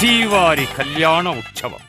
శ్రీవారి కళ్యాణ ఉత్సవం.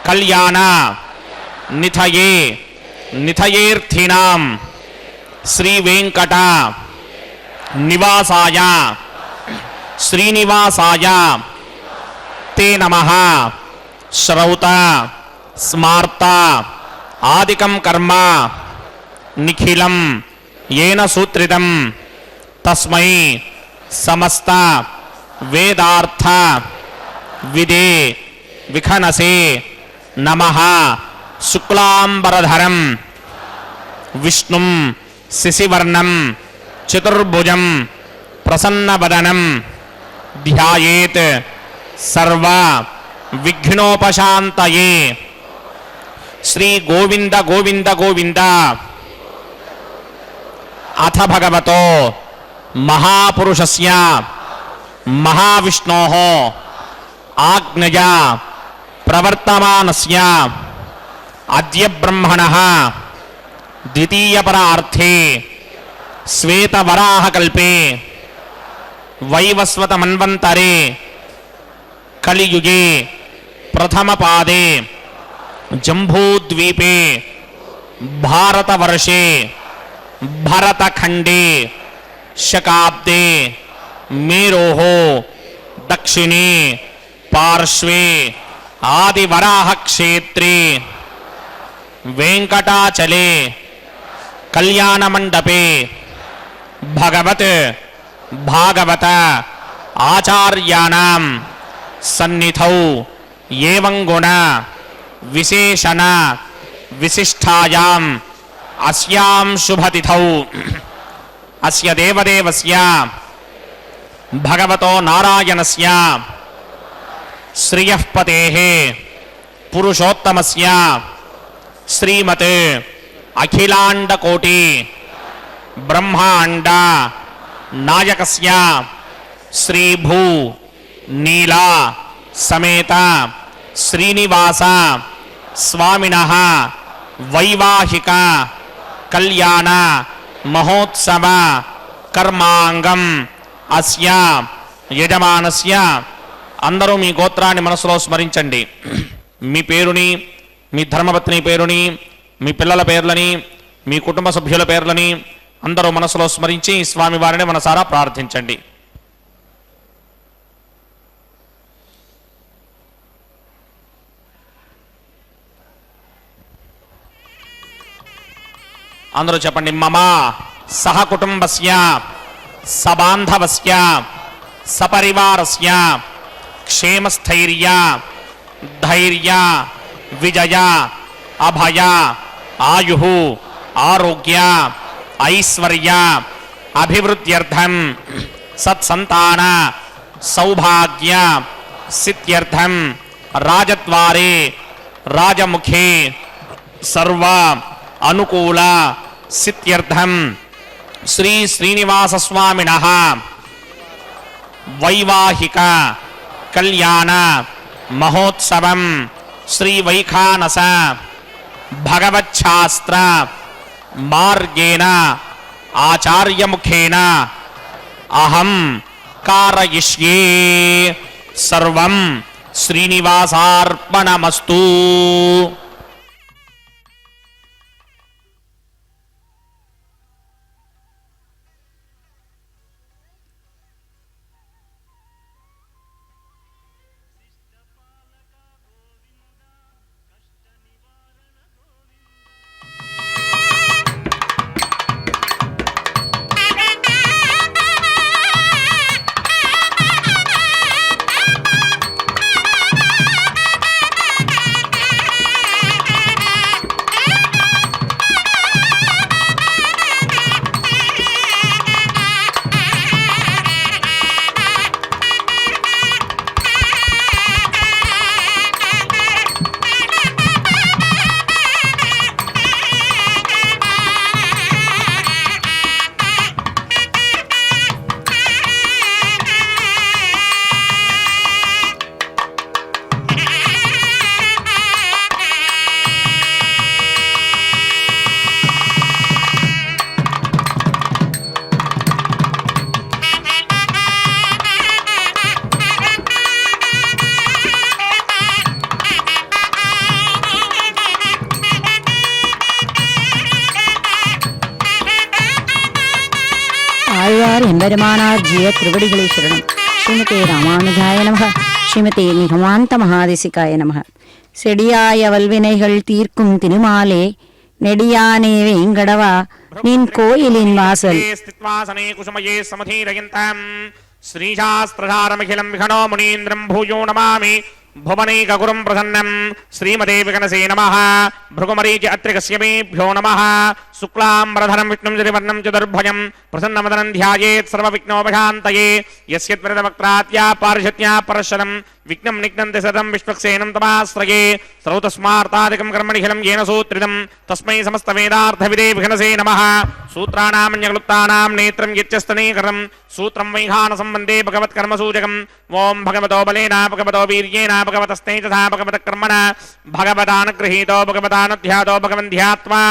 కళ్యాణ నిథయే నిథయేర్థినాం శ్రీ వెంకట నివాసాయ శ్రీనివాసాయ తే నమః. శ్రౌత స్మార్త ఆదికం కర్మ నిఖిలం ఏన సూత్రితం తస్మై సమస్త వేదార్థ విదే విఖనసే నమః. శుక్లాంబరధరం విష్ణుం శశివర్ణం చతుర్భుజం ప్రసన్నవదనం ధ్యాయేత్ సర్వ విఘ్నోపశాంతయే. శ్రీ గోవింద గోవింద గోవింద. అథ భగవతో మహాపురుషస్య మహావిష్ణోః ఆజ్ఞయ ప్రవర్తమానస్య అద్య బ్రహ్మణః ద్వితీయపరార్థే శ్వేతవరాహకల్పే వైవస్వతమన్వంతరే కలియుగే ప్రథమపాదే జంబూద్వీపే భారతవర్షే భరతఖండే శకాబ్దే మేరోః దక్షిణే పార్శ్వే ఆదివరాహక్షేత్రే వెంకటాచలే కళ్యాణమండపే భగవత్ భాగవత ఆచార్యాణం సన్నిధౌ ఏవం గుణ విశేషణ విశిష్టాయాం అస్యాం శుభతిథౌ అస్య దేవదేవస్య భగవతో నారాయణస్య శ్రియః పతేః పురుషోత్తమస్య శ్రీమత్ అఖిలాండకోటి బ్రహ్మాండ నాయకస్య శ్రీభూ నీలా సమేత శ్రీనివాస స్వామినః వైవాహిక కళ్యాణ మహోత్సవ కర్మాంగం అస్య యజమానస్య. అందరూ మీ గోత్రాన్ని మనసులో స్మరించండి. మీ పేరుని, మీ ధర్మపత్ని పేరుని, మీ పిల్లల పేర్లని, మీ కుటుంబ సభ్యుల పేర్లని అందరూ మనసులో స్మరించి స్వామివారిని మనసారా ప్రార్థించండి. అందరూ చెప్పండి. మమ సహ కుటుంబస్య సబాంధవస్య సపరివారస్య క్షేమస్థైర్య ధైర్య విజయ అభయ ఆయుః ఆరోగ్య ఐశ్వర్య అభివృద్ధ్యర్థం సత్సంతాన సౌభాగ్య సిద్ధ్యర్థం రాజద్వారే రాజముఖే సర్వ అనుకూల సిద్ధ్యర్థం శ్రీ శ్రీనివాస స్వామినః వైవాహిక కళ్యాణ మహోత్సవం శ్రీ వైఖానస భగవచ్ఛాస్త్ర మార్గేణ ఆచార్యముఖేన అహం కారయిష్యే. సర్వం శ్రీనివాసార్పణమస్తు. ஆழ்வார் எம்பெருமானார் ஜிய திருவடிகளே சரணம். ஸ்ரீமதே ராமானுஜாய நமக. ஸ்ரீமதே நிகமாந்த மகாதேசிகாய நமக. செடியாய வல்வினைகள் தீர்க்கும் திருமாலே நெடியானே வேங்கடவா நின் கோயிலின் வாசல் శ్రీశాస్త్రధారమఖిలం విఘనో మునీంద్రం భూయో నమామి భువనైకగురుం ప్రసన్నం శ్రీమదే విగణసే నమః భృగుమరీచి అత్రికస్యమేభ్యో నమః శుక్లాంబరధరం విష్ణుం చతుర్వర్ణం చతుర్భుజం ప్రసన్నవదనం ధ్యాయేత్ సర్వవిఘ్నోపశాంతయే యస్యత్వరితవక్త్రాత్యా పారిషత్యా పరశరం విఘ్నం నిఘ్నంతి సదం విశ్వక్సేనం తమాశ్రయే శ్రౌతస్మార్తాదికం కర్మనిఖిలం येन सूत्रितं तस्मै समस्तवेदार्थविदे विघ्नसे नमः सूत्राणामन्यक्लुप्तानां नेत्रं यच्चस्तनीकरं सूत्रं वैघानसम्बन्धे भगवत्कर्मसूचकम् ॐ भगवतो बलेन भगवतो वीर्येण भगवतस्तेजसा भगवतकर्मणा भगवतानुगृहीतो भगवतानुध्यातो भगवन्ध्यात्मा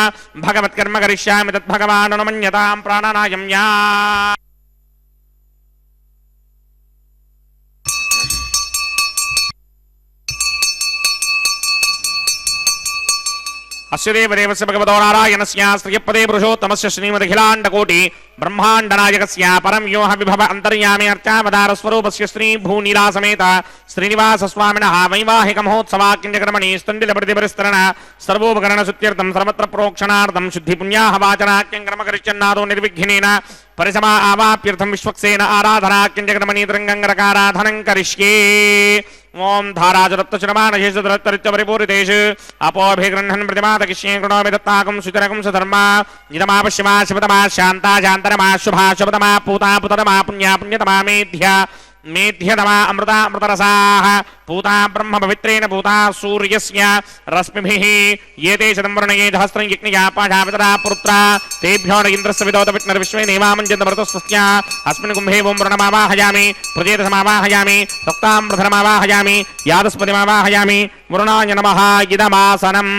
भगवत्कर्म करिष्यामि तद्भगवाननुमन्यतां प्राणानायं या अस्य देवदेवस्य भगवतो नारायणस्य श्रियपदे पुरुषोत्तमस्य श्रीमदखिलाण्डकोटि ब्रह्माण्डनायकस्य परं योह विभव अन्तर्यामे अर्चावतारस्वरूपस्य श्रीभूनिलासमेत श्रीनिवासस्वामिनः वैवाहिकमहोत्सवाक्यकर्मणि स्तण्डिलप्रतिपरिस्तरण सर्वोपकरणशुद्ध्यर्थं सर्वत्र प्रोक्षणार्थं शुद्धिपुण्याः वाचनाख्यं कर्मकरिष्यन्नादो निर्विघ्नेन परिसमा आवाप्यर्थं विश्वक्सेन आराधनाख्यं तरङ्गङ्गरकाराधनं करिष्ये ओम धाराजरत्तचरमानशेषदरत्तरित्यपरिपूरितेषु अपोभिगृह्णन् प्रतिमातकिष्ये कृणोमि दत्ताकं सुचरकं सधर्मा निदमापश्यमा शिवतमा शान्ता शान्तरमा शुभा शुभतमा पूता पुतरमा पुण्या पुण्यतमा मेध्या मेध्यतमा अमृता अमृतरसाः पूता ब्रह्म पवित्रेण पूता सूर्यस्य रश्मिभिः येते शतं वर्णये सहस्रं यज्ञया पाठावितरा पुत्रा तेभ्यो न इन्द्रस्य विदोत विष्णुर्विश्वे देवामञ्जन्त भरतस्वस्य अस्मिन् कुम्भे ओं वरुणमावाहयामि प्रजेतसमावाहयामि रक्ताम्रधरमावाहयामि यादस्पतिमावाहयामि वरुणाय नमः इदमासनम्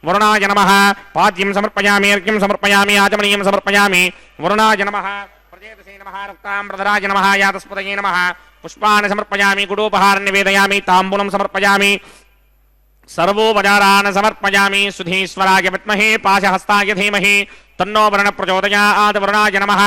वरुणाय नमः पाद्यं समर्पयामि अर्घ्यं समर्पयामि आचमनीयं समर्पयामि वरुणाय नमः प्रजेतसे नमः रक्ताम्रधराय नमः यादस्पतये नमः पुष्पाणि समर्पयामि गुडोपहारं निवेदयामि ताम्बूलं समर्पयामि सर्वोपचारान् समर्पयामि सुधीश्वराय विद्महे पाशहस्ताय धीमहि तन्नो वरुणः प्रचोदयात् वरुणाय नमः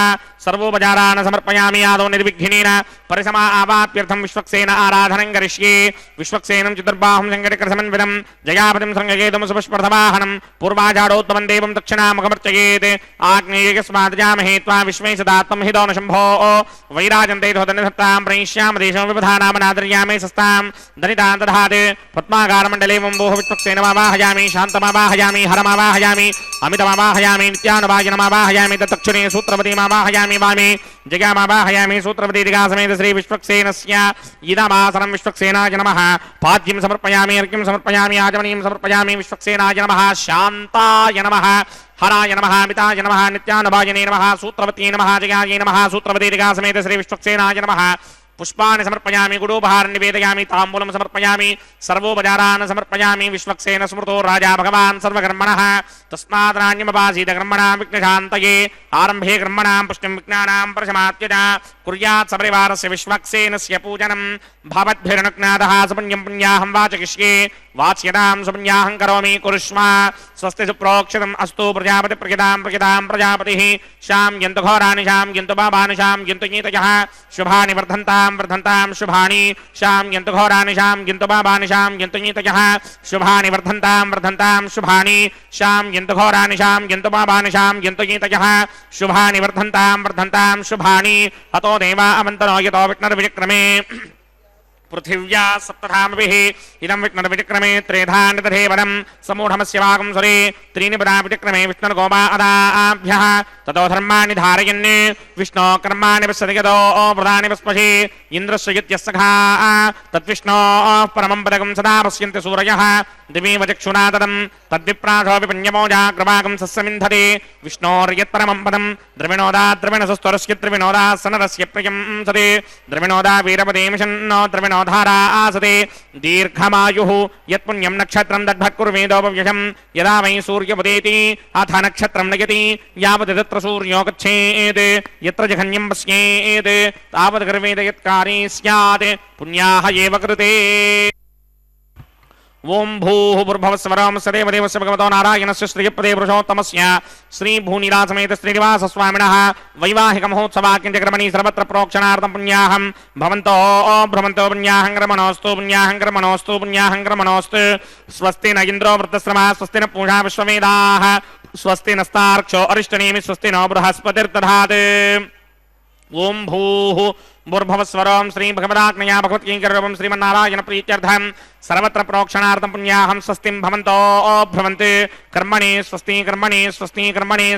सर्वोपचारान् समर्पयामि आदौ निर्विघ्नेन परिसमा आवाप्यर्थं विश्वक्सेन आराधनं करिष्ये विश्वक्सेनं चतुर्बाहुं शङ्करकृतसमन्वितं जयापतिं संगगेतुं सुपुष्पर्थवाहनं पूर्वाजाडोत्तमं देवं दक्षिणामुखमर्चयेत् आग्नेयस्मादजामहे त्वा विश्वे सदात्मं हिदो न शम्भो वैराजन्ते धोदनिधत्तां प्रयिष्यामि देशं विबधानामनादर्यामि सस्तां दनितां दधात् पद्माकारमण्डले वम्बोः विश्वक्सेनमावाहयामि शान्तमावाहयामि हरमावाहयामि अमितमावाहयामि नित्यानुभाजनमावाहयामि तत्क्षणे सूत्रवतीमावाहयामि वामे जगामावाहयामि सूत्रवती दिगासमेत श्री विश्वक्सेनस्य इदमासनं विश्वक्सेनाय नमः पाद्यं समर्पयामि अर्घ्यं समर्पयामि आचमनीयं समर्पयामि विश्वक्सेनाय नमः शान्ताय नमः हराय नमः मिताय नमः नित्यानुभाजने नमः सूत्रवती नमः जगाय नमः सूत्रवती दिगासमेत श्री विश्वक्सेनाय नमः पुष्पाणि समर्पयामि गुडोपहारं निवेदयामि ताम्बूलं समर्पयामि सर्वोपचारान् समर्पयामि विश्वक्सेन स्मृतो राजा भगवान् सर्वकर्मणः तस्मात् नान्यमपासीत कर्मणां विघ्नशान्तये आरम्भे कर्मणां पुष्टिं विघ्नानां प्रशमात्यज कुर्यात् सपरिवारस्य विश्वक्सेनस्य पूजनं भवद्भिरनुज्ञातः सुपुण्यं पुण्याहं वाचयिष्ये वाच्यतां सुपुण्याहं करोमि कुरुष्व स्वस्ति सुप्रोक्षितम् अस्तु प्रजापति प्रजतां प्रजापतिः शां यन्तु घोराणि शां यन्तु पापानि शां यन्तु नीतयः शुभानि वर्धन्तां शुभानि शां यन्तु घोराणि शां यन्तु पापानि शां यन्तु नीतयः शुभानि वर्धन्तां शुभानि शां यन्तु घोराणि शां यन्तु पापानि शां यन्तु नीतयः शुभानि वर्धन्तां शुभानि अतो देवा अवन्तनो यतो विष्णुर्विक्रमे पृथिव्या सप्तधामभिः इदं विष्णुर्विक्रमे त्रेधान्यतधे वनं समूढमस्य वागं सुरे त्रीणि पदा विक्रमे विष्णुर्गोपा अदाभ्यः ततो धर्माणि धारयन् विष्णो कर्माणि पश्यतो प्रदानि पस्पशे इन्द्रस्य युत्यस्सखा तद्विष्णोः परमं पदकं सदा पश्यन्ति सूरयः दिवीव चक्षुना तदं तद्विप्राशोऽपि पुण्यमोजाग्रवागं सस्यमिन्धते विष्णोर्यत्परमं पदं द्रविणोदा द्रविणसस्तरस्य त्रिविनोदा सनरस्य प्रियं सते द्रविणोदा वीरपदेमिषन्नो द्रविणोधारा आसते दीर्घमायुः यत्पुण्यं नक्षत्रं दद्भक्कुर्वेदोपव्यशं यदा वै सूर्यपदेति अथ नक्षत्रं नयति यावत् तत्र सूर्यो गच्छेत् यत्र जघन्यं पश्येत् तावत् गर्वेद यत्कारी स्यात् पुण्याः एव कृते ओं भूः भूर्भुवस्वरं सदेवदेवस्य भगवतो नारायणस्य श्रीपदे पुरुषोत्तमस्य श्रीभूनिलासमेत श्रीनिवासस्वामिनः वैवाहिकमहोत्सवाक्यकर्मणि सर्वत्र प्रोक्षणार्थं पुण्याहं भवन्तो भ्रमन्तो पुण्याहं कर्मणोऽस्तु स्वस्ति न इन्द्रो वृद्धश्रमः स्वस्ति न पूषा विश्ववेदाः स्वस्ति नस्तार्क्ष्यो अरिष्टनेमि स्वस्ति नो बृहस्पतिर्दधात् ओं भूः भूर्भुवस्वरों श्री भगवदाग्नया भगवत्कीकरूपं श्रीमन्नारायण प्रीत्यर्थं सर्वत्र प्रोक्षणार्थं पुण्याहं स्वस्तिं भवन्तो भ्रवन्तु कर्मणि स्वस्ति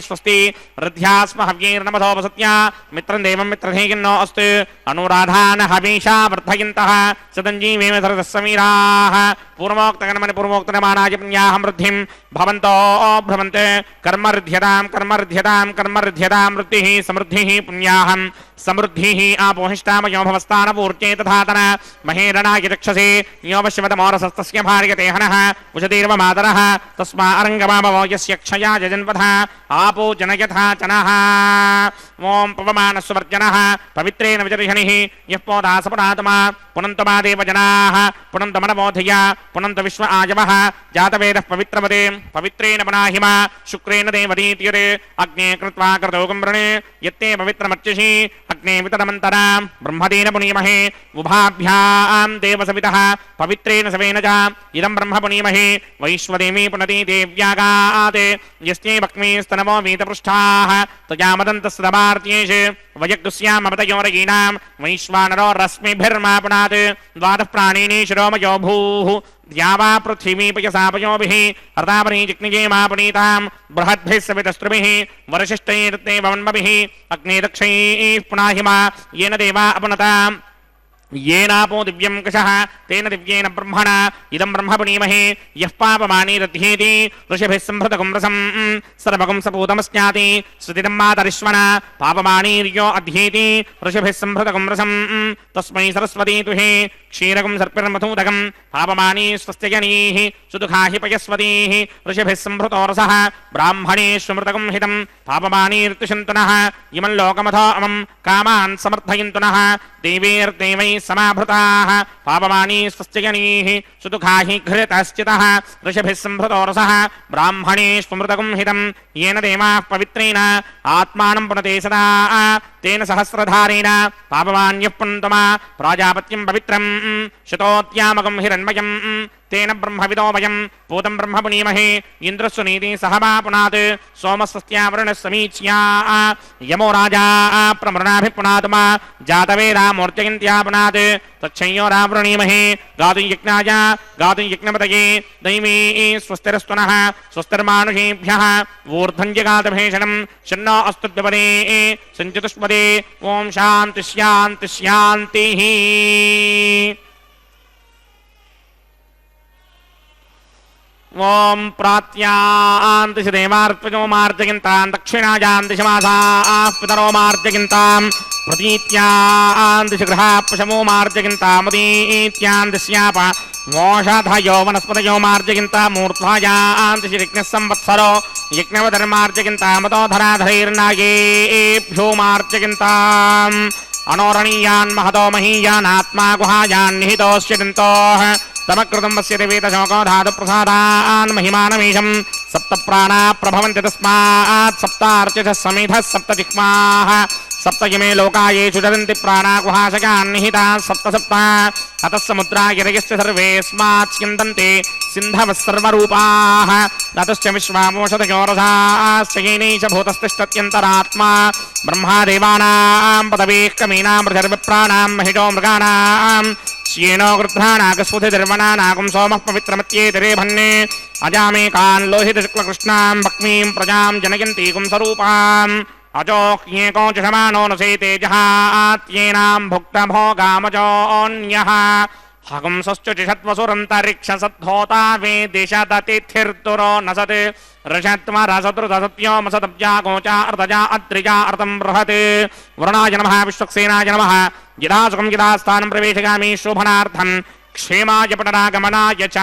स्वस्ति वृद्ध्यास्म हव्यैर्नमसो वसत्या मित्रं देवं मित्रधेयिन्नो अस्तु अनुराधान हवीषा वर्धयन्तः सदञ्जीवेम सरदस्समीराः पूर्वोक्तकर्मणि पूर्वोक्तनमानाय पुण्याहं वृद्धिं भवन्तो भ्रवन्तु कर्मर्ध्यतां वृद्धिः समृद्धिः पुण्याहं समृद्धिः आपोहिष्टामयो भवस्थानपूर्त्यै तथातन महेरणाय चक्षसे योपश्यवतमोरसस्तस्य भार्यते हनः उषतीर्वमातरः तस्मा अरङ्गमामवो यस्य क्षयाय जन्मथा आपो जनयथा चनः ॐ पवमानस्वर्जनः पवित्रेण विजर्षणिः यः पोदासपुरात्मा पुनन्तमादेव जनाः पुनन्तमनमोधया पुनन्त विश्व आयवः जातवेदः पवित्रमते पवित्रेण पुनाहिमा शुक्रेण देवदीत्यरे अग्ने कृत्वा क्रतोकं वृणे यत्ते पवित्रमर्चिषि अग्ने वितरमन्तरां ब्रह्मदेन पुनीमहे उभाभ्यां देवसवितः पवित्रेण सवेन च इदं ब्रह्म पुनीमहे वैश्वदेवी पुनति देव्यागात् यस्यै भक्मीस्तनवो वीतपृष्ठाः तजामदन्तस्तभार्त्येष वयग्स्यामपतयोरयीनां वैश्वानरो रश्मिभिर्मा पुनात् द्वादः प्राणिनी शिरोमयो भूः द्यावा पृथिवी पयसापयोभिः अर्तापरी जिग्निजेमा पुनीतां बृहद्भिः सवितस्त्रुभिः वरशिष्टैर्ते वन्मभिः अग्ने दक्षैः पुनाहिमा येन देवा अपनताम् येनापो दिव्यं कषः तेन दिव्येन ब्रह्मणा इदं ब्रह्म पुनीमहे यः पापमानी दध्येति ऋषिभिः सम्भृतकं रसं सर्वकं सपूतमस्याति श्रुतिदं मातरिश्वना पापमानीर्यो अध्येति ऋषिभिः सम्भृतकं रसं तस्मै सरस्वती तुहे क्षीरकं सर्पिर्मधूदकं पापमानी स्वस्त्यजनीः सुदुःखाहि पयस्वतीः ऋषिभिः सम्भृतो रसः ब्राह्मणेष्वमृतकं हितं पापमानीर्तुशन्तनः इमं लोकमथो अमं कामान् समर्थयन्तुनः देवैर्देवैः समाभृताः पापमानी स्वस्त्यजनीः सुदुःखाहि घृतश्चितः ऋषिभिः सम्भृतो रसः ब्राह्मणेष्वमृतकं हितं येन देवाः पवित्रेण आत्मानं पुनते सदा तेन सहस्रधारेण पापमान्यः पुनन्तमा प्राजापत्यं पवित्रं शतोत्यामकं हिरण्मयं तेन ब्रह्मविदो वयं पूतं ब्रह्म पुनीमहे इन्द्रस्य नीति सहमा पुनात् सोमस्वस्त्यावरुणः समीच्या यमो राजा प्रमृणाभिपुनात्मा जातवेदा मूर्त्ययन्त्या पुनात् तच्छयोरावृणीमहे गातुं यज्ञाय गातुं यज्ञपतये दैवी स्वस्तिरस्तुनः स्वस्तिर्मानुषेभ्यः ऊर्ध्वञ्जगातभेषणं शन्नो अस्तु द्विपदे सञ्चतुष्पदे ॐ शान्ति शान्ति शान्तिः ओम प्रात्यान्तिश देवार्पजो मार्जयन्तां दक्षिणायान्तिश मासाः पितरो मार्जयन्तां प्रतीत्यान्तिश गृहाः पशवो मार्जयन्तामुदीत्यान्तिश्याप मोषधयो वनस्पतयो मार्जयन्तां मूर्ध्वायान्तिश यज्ञः संवत्सरो यज्ञवधर्मार्जयन्तामतो धराधरैर्नागेभ्यो मार्जयन्ताम् अनोरणीयान् महतो महीयानात्मा गुहायान् निहितोऽस्य दन्तोः तमकृतं वस्य देवेतशोको धातुप्रसादान् महिमानमीशं सप्तप्राणा प्रभवन्ति तस्मात् सप्तार्चिषः समिधः सप्तजिह्वाः सप्तयमे लोकायेषु चरन्ति प्राणा गुहाशकान् निहिताः सप्त सप्त अतः समुद्रा गिरयश्च सर्वेऽस्मात् स्यन्दन्ते सिन्धवः सर्वरूपाः ततश्च विश्वामोषधयो रसाश्च येनैष भूतस्तिष्ठत्यन्तरात्मा ब्रह्मादेवानां पदवीः कमीनां प्रजर्विप्राणां महिषो मृगाणां श्येनो गृध्राणागस्वधिर्वणानागुं सोमः पवित्रमत्येतिरे भन्ने अजामेकान् लोहितशुक्लकृष्णां भक्मीं प्रजां जनयन्तीकुं स्वरूपाम् अजोह्येको च समानो न सेते जहात्येनां भुक्तभोगामजोऽन्यः हगुंसश्च चिषत्वसुरन्तरिक्षसद्धोता वेदिशदतिथिर्तुरो न सत् ऋषत्वरसतृतसत्यो मसतब्जागोचा अर्धजा अद्रिजा अर्धं बृहत् वरुणाय नमः विश्वक्सेनाय नमः यदा सुखं यदा स्थानं प्रवेशयामि शोभनार्थं क्षेमाय पुनरागमनाय च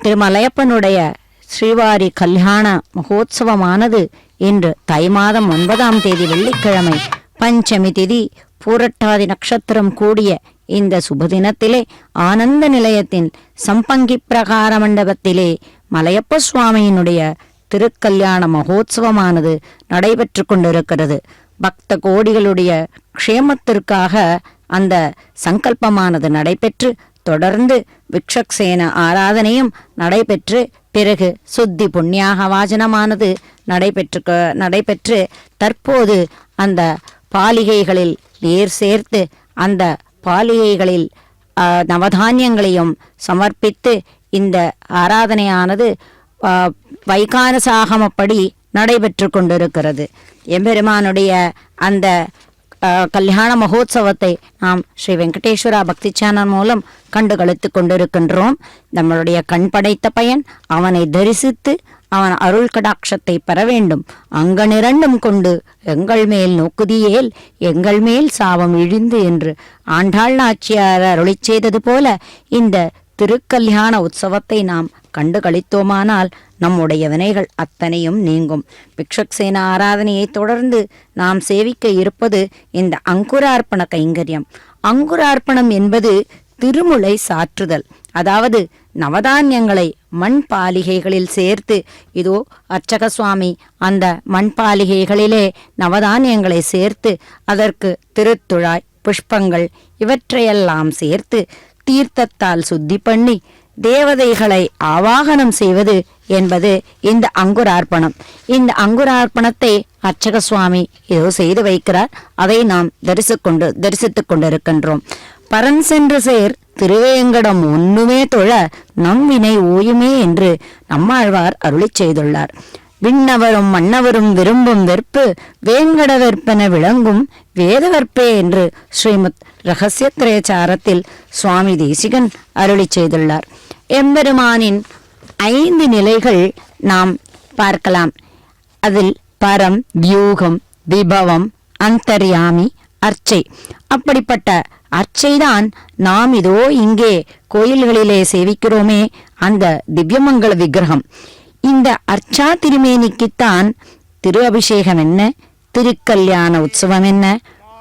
திருமலையப்பனுடைய ஸ்ரீவாரி கல்யாண மகோத்சவமானது இன்று தை மாதம் 9ஆம் தேதி வெள்ளிக்கிழமை பஞ்சமி திதி பூரட்டாதி நட்சத்திரம் கூடிய இந்த சுபதினத்திலே ஆனந்த நிலையத்தின் சம்பங்கி பிரகார மண்டபத்திலே மலையப்ப சுவாமியினுடைய திருக்கல்யாண மகோத்சவமானது நடைபெற்று கொண்டிருக்கிறது. பக்த கோடிகளுடைய க்ஷேமத்திற்காக அந்த சங்கல்பமானது நடைபெற்று தொடர்ந்து விக்ஷக்சேன ஆராதனையும் நடைபெற்று பிறகு சுத்தி புண்ணியாக வாஜனமானது நடைபெற்று தற்போது அந்த பாலிகைகளில் நீர் சேர்த்து அந்த பாலிகைகளில் நவதானியங்களையும் சமர்ப்பித்து இந்த ஆராதனையானது வைகானசாகமப்படி நடைபெற்று கொண்டிருக்கிறது. எம்பெருமானுடைய அந்த கல்யாண மகோத்சவத்தை நாம் ஸ்ரீ வெங்கடேஸ்வரா பக்தி சேனல் மூலம் கண்டு களித்து கொண்டிருக்கின்றோம். நம்மளுடைய கண் படைத்த பயன் அவனை தரிசித்து அவன் அருள் கடாட்சத்தை பெற வேண்டும். அங்கனிரண்டும் கொண்டு எங்கள் மேல் நோக்குதியேல் எங்கள் மேல் சாபம் இழிந்து என்று ஆண்டாள் நாச்சியார் அருளி செய்தது போல இந்த திருக்கல்யாண உற்சவத்தை நாம் கண்டு களித்தோமானால் நம்முடைய வினைகள் அத்தனையும் நீங்கும். விக்ஷக்சேன ஆராதனையை தொடர்ந்து நாம் சேவிக்க இருப்பது இந்த அங்குரார்ப்பண கைங்கரியம். அங்குரார்ப்பணம் என்பது திருமுலை சாற்றுதல். அதாவது நவதானியங்களை மண் பாலிகைகளில் சேர்த்து இதோ அர்ச்சக சுவாமி அந்த மண் பாலிகைகளிலே நவதானியங்களை சேர்த்து அதற்கு திருத்துழாய் புஷ்பங்கள் இவற்றையெல்லாம் சேர்த்து தீர்த்தத்தால் சுத்தி பண்ணி தேவதைகளை ஆவாகனம் செய்வது என்பது இந்த அங்குரார்ப்பணம். இந்த அங்குரார்ப்பணத்தை அர்ச்சக சுவாமி ஏதோ செய்து வைக்கிறார். அதை நாம் தரிசித்துக் கொண்டிருக்கின்றோம். பரன் சென்று சேர் திருவேங்கடம் ஒன்றுமே தொழ நம் வினை ஓயுமே என்று நம்மாழ்வார் அருளி செய்துள்ளார். விண்ணவரும் மன்னவரும் விரும்பும் வெற்பு வேங்கட வெற்பென விளங்கும் வேதவற்பே என்று ஸ்ரீமத் ரகசியத்ரேச்சாரத்தில் சுவாமி தேசிகன் அருளி செய்துள்ளார். எம்பெருமானின் 5 நிலைகள் நாம் பார்க்கலாம். அதில் பரம், வியூகம், விபவம், அந்தர்யாமி, அர்ச்சை. அப்படிப்பட்ட அர்ச்சைதான் நாம் இதோ இங்கே கோயில்களிலே சேவிக்கிறோமே அந்த திவ்யமங்கள விக்கிரகம். இந்த அர்ச்சா திருமேனிக்குத்தான் திரு அபிஷேகம் என்ன, திருக்கல்யாண உற்சவம் என்ன,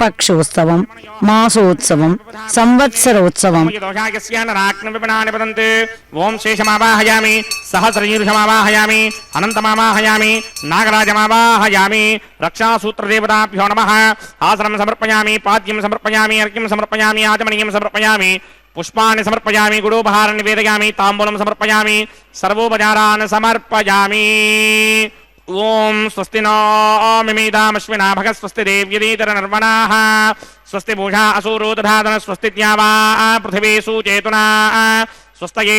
பக்ஷோத்சவம், மாசோத்சவம், சம்வத்சரோத்சவம். ஓம் சேஷமாவாஹயாமி, சஹஸ்ரீருஷமாவாஹயாமி, அனந்தமாவாஹயாமி, நாகராஜமாவாஹயாமி, ரக்ஷாசூத்ரதேவதாभ्यो நமः. ஆசனம் சமர்ப்பயாமி, பாத்யம் சமர்ப்பயாமி, அர்க்யம் சமர்ப்பயாமி, ஆச்சமணியம் சமர்ப்பயாமி, புஷ்பாணி சமர்ப்பயாமி, குடோபஹாரம் நிவேதயாமி, தாம்பூலம் சமர்ப்பயாமி, சர்வோபచారాन् சமர்ப்பயாமி. ஓம் ஸ்வஸ்தி நோ மிமிதாமஸ்வினா பக ஸ்வஸ்தி தேவ்யதீதர நர்வணாः ஸ்வஸ்தி பூஷா அசூரோ ததாதன ஸ்வஸ்தி த்யாவா பிருथिवी சுச்சேதுனா ஸ்வஸ்தயே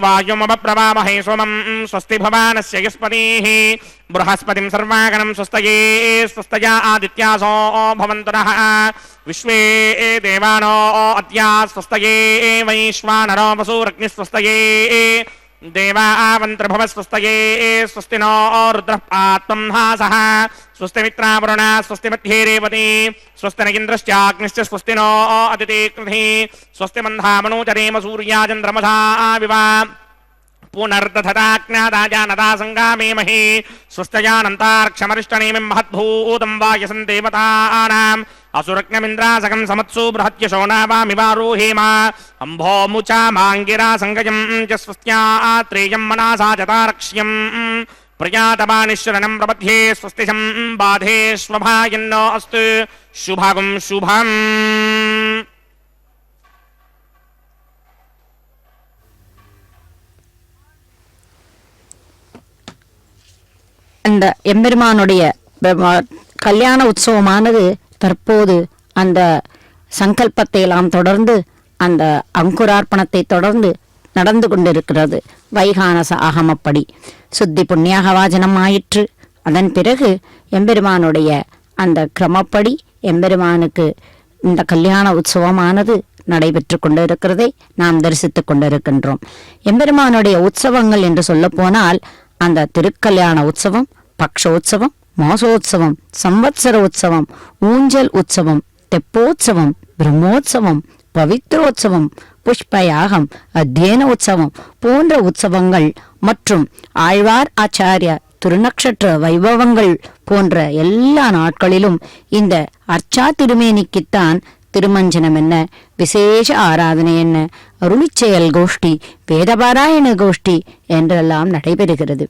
வாயுமப்ரவாமஹே சோமம் ஸ்வஸ்தி பவானஸ்ய யஸ்பதிः ப்ரஹஸ்பதிம் சர்வாகணம் ஸ்வஸ்தயே ஸ்வஸ்தயா ஆதித்யாசோ பவந்துனः விஸ்வே தேவானோ அத்யா ஸ்வஸ்தயே வைஸ்வானரோ வசூரக்னி ஸ்வஸ்தயே देवावन्त्र भवस्वस्तये स्वस्ति नो रुद्रः पात्वं हासः स्वस्ति मित्रावरुणा स्वस्ति मध्ये रेवती स्वस्ति न इन्द्रश्चाग्निश्च स्वस्ति नो अदितिकृधिः स्वस्ति मन्धामनोचरेम सूर्याचन्द्रमसा विवा पुनर्दधताज्ञादाजानदा सङ्गामेमहि स्वस्तयानन्तार्क्षमरिष्टनेमिं महद्भूतं वायसं देवतानाम् असुरज्ञमिन्द्रासकं समत्सु बृहत्यशोनावामिवारोहेम अम्भोमुचा माङ्गिरा सङ्गजं च स्वस्त्यात्रेयं मनसा चतारक्ष्यम् प्रयातवानिश्वरनं प्रपद्ये स्वस्तिशं बाधेष्वभायन्नो अस्तु शुभगं शुभम्. அந்த எம்பெருமானுடைய கல்யாண உற்சவமானது தற்போது அந்த சங்கல்பத்தை எல்லாம் தொடர்ந்து அந்த அங்குரார்ப்பணத்தை தொடர்ந்து நடந்து கொண்டிருக்கிறது. வைகானச ஆகமப்படி சுத்தி புண்ணியாக வாஜனம் ஆயிற்று. அதன் பிறகு எம்பெருமானுடைய அந்த கிரமப்படி எம்பெருமானுக்கு இந்த கல்யாண உற்சவமானது நடைபெற்று கொண்டிருக்கிறதை நாம் தரிசித்துக் கொண்டிருக்கின்றோம். எம்பெருமானுடைய உற்சவங்கள் என்று சொல்ல போனால் அந்த திருக்கல்யாண உற்சவம், பக்ஷோத்சவம், மாசோத்சவம், சம்வத்சரோத்சவம், ஊஞ்சல் உற்சவம், தெப்போத்சவம், பிரம்மோத்சவம், பவித்ரோத்சவம், புஷ்பயாகம், அத்தியன உற்சவம் போன்ற உற்சவங்கள் மற்றும் ஆழ்வார் ஆச்சாரிய திருநக்ஷத்திர வைபவங்கள் போன்ற எல்லா நாட்களிலும் இந்த அர்ச்சா திருமேனிக்குத்தான் திருமஞ்சனம் என்ன, விசேஷ ஆராதனை என்ன, அருளிச்செயல் கோஷ்டி, வேதபாராயண கோஷ்டி என்றெல்லாம் நடைபெறுகிறது.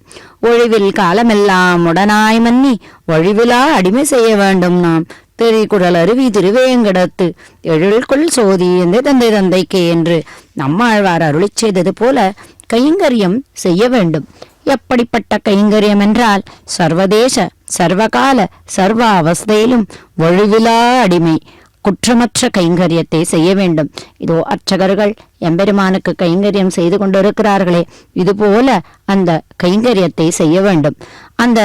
ஒழிவில் காலமெல்லாம் உடனாய் மன்னி ஒழிவிலா அடிமை செய்ய வேண்டும் நாம் திரிகுடல் அருவி திருவேங்கடத்து எழில்கொள் சோதி எந்த தந்தை தந்தைக்கே என்று நம்மாழ்வார் அருளி செய்தது போல கைங்கரியம் செய்ய வேண்டும். எப்படிப்பட்ட கைங்கரியம் என்றால் சர்வதேச சர்வகால சர்வ அவஸ்தையிலும் ஒழிவிலா அடிமை குற்றமற்ற கைங்கரியத்தை செய்ய வேண்டும். இதோ அர்ச்சகர்கள் எம்பெருமானுக்கு கைங்கரியம் செய்து கொண்டிருக்கிறார்களே, இதுபோல அந்த கைங்கரியத்தை செய்ய வேண்டும். அந்த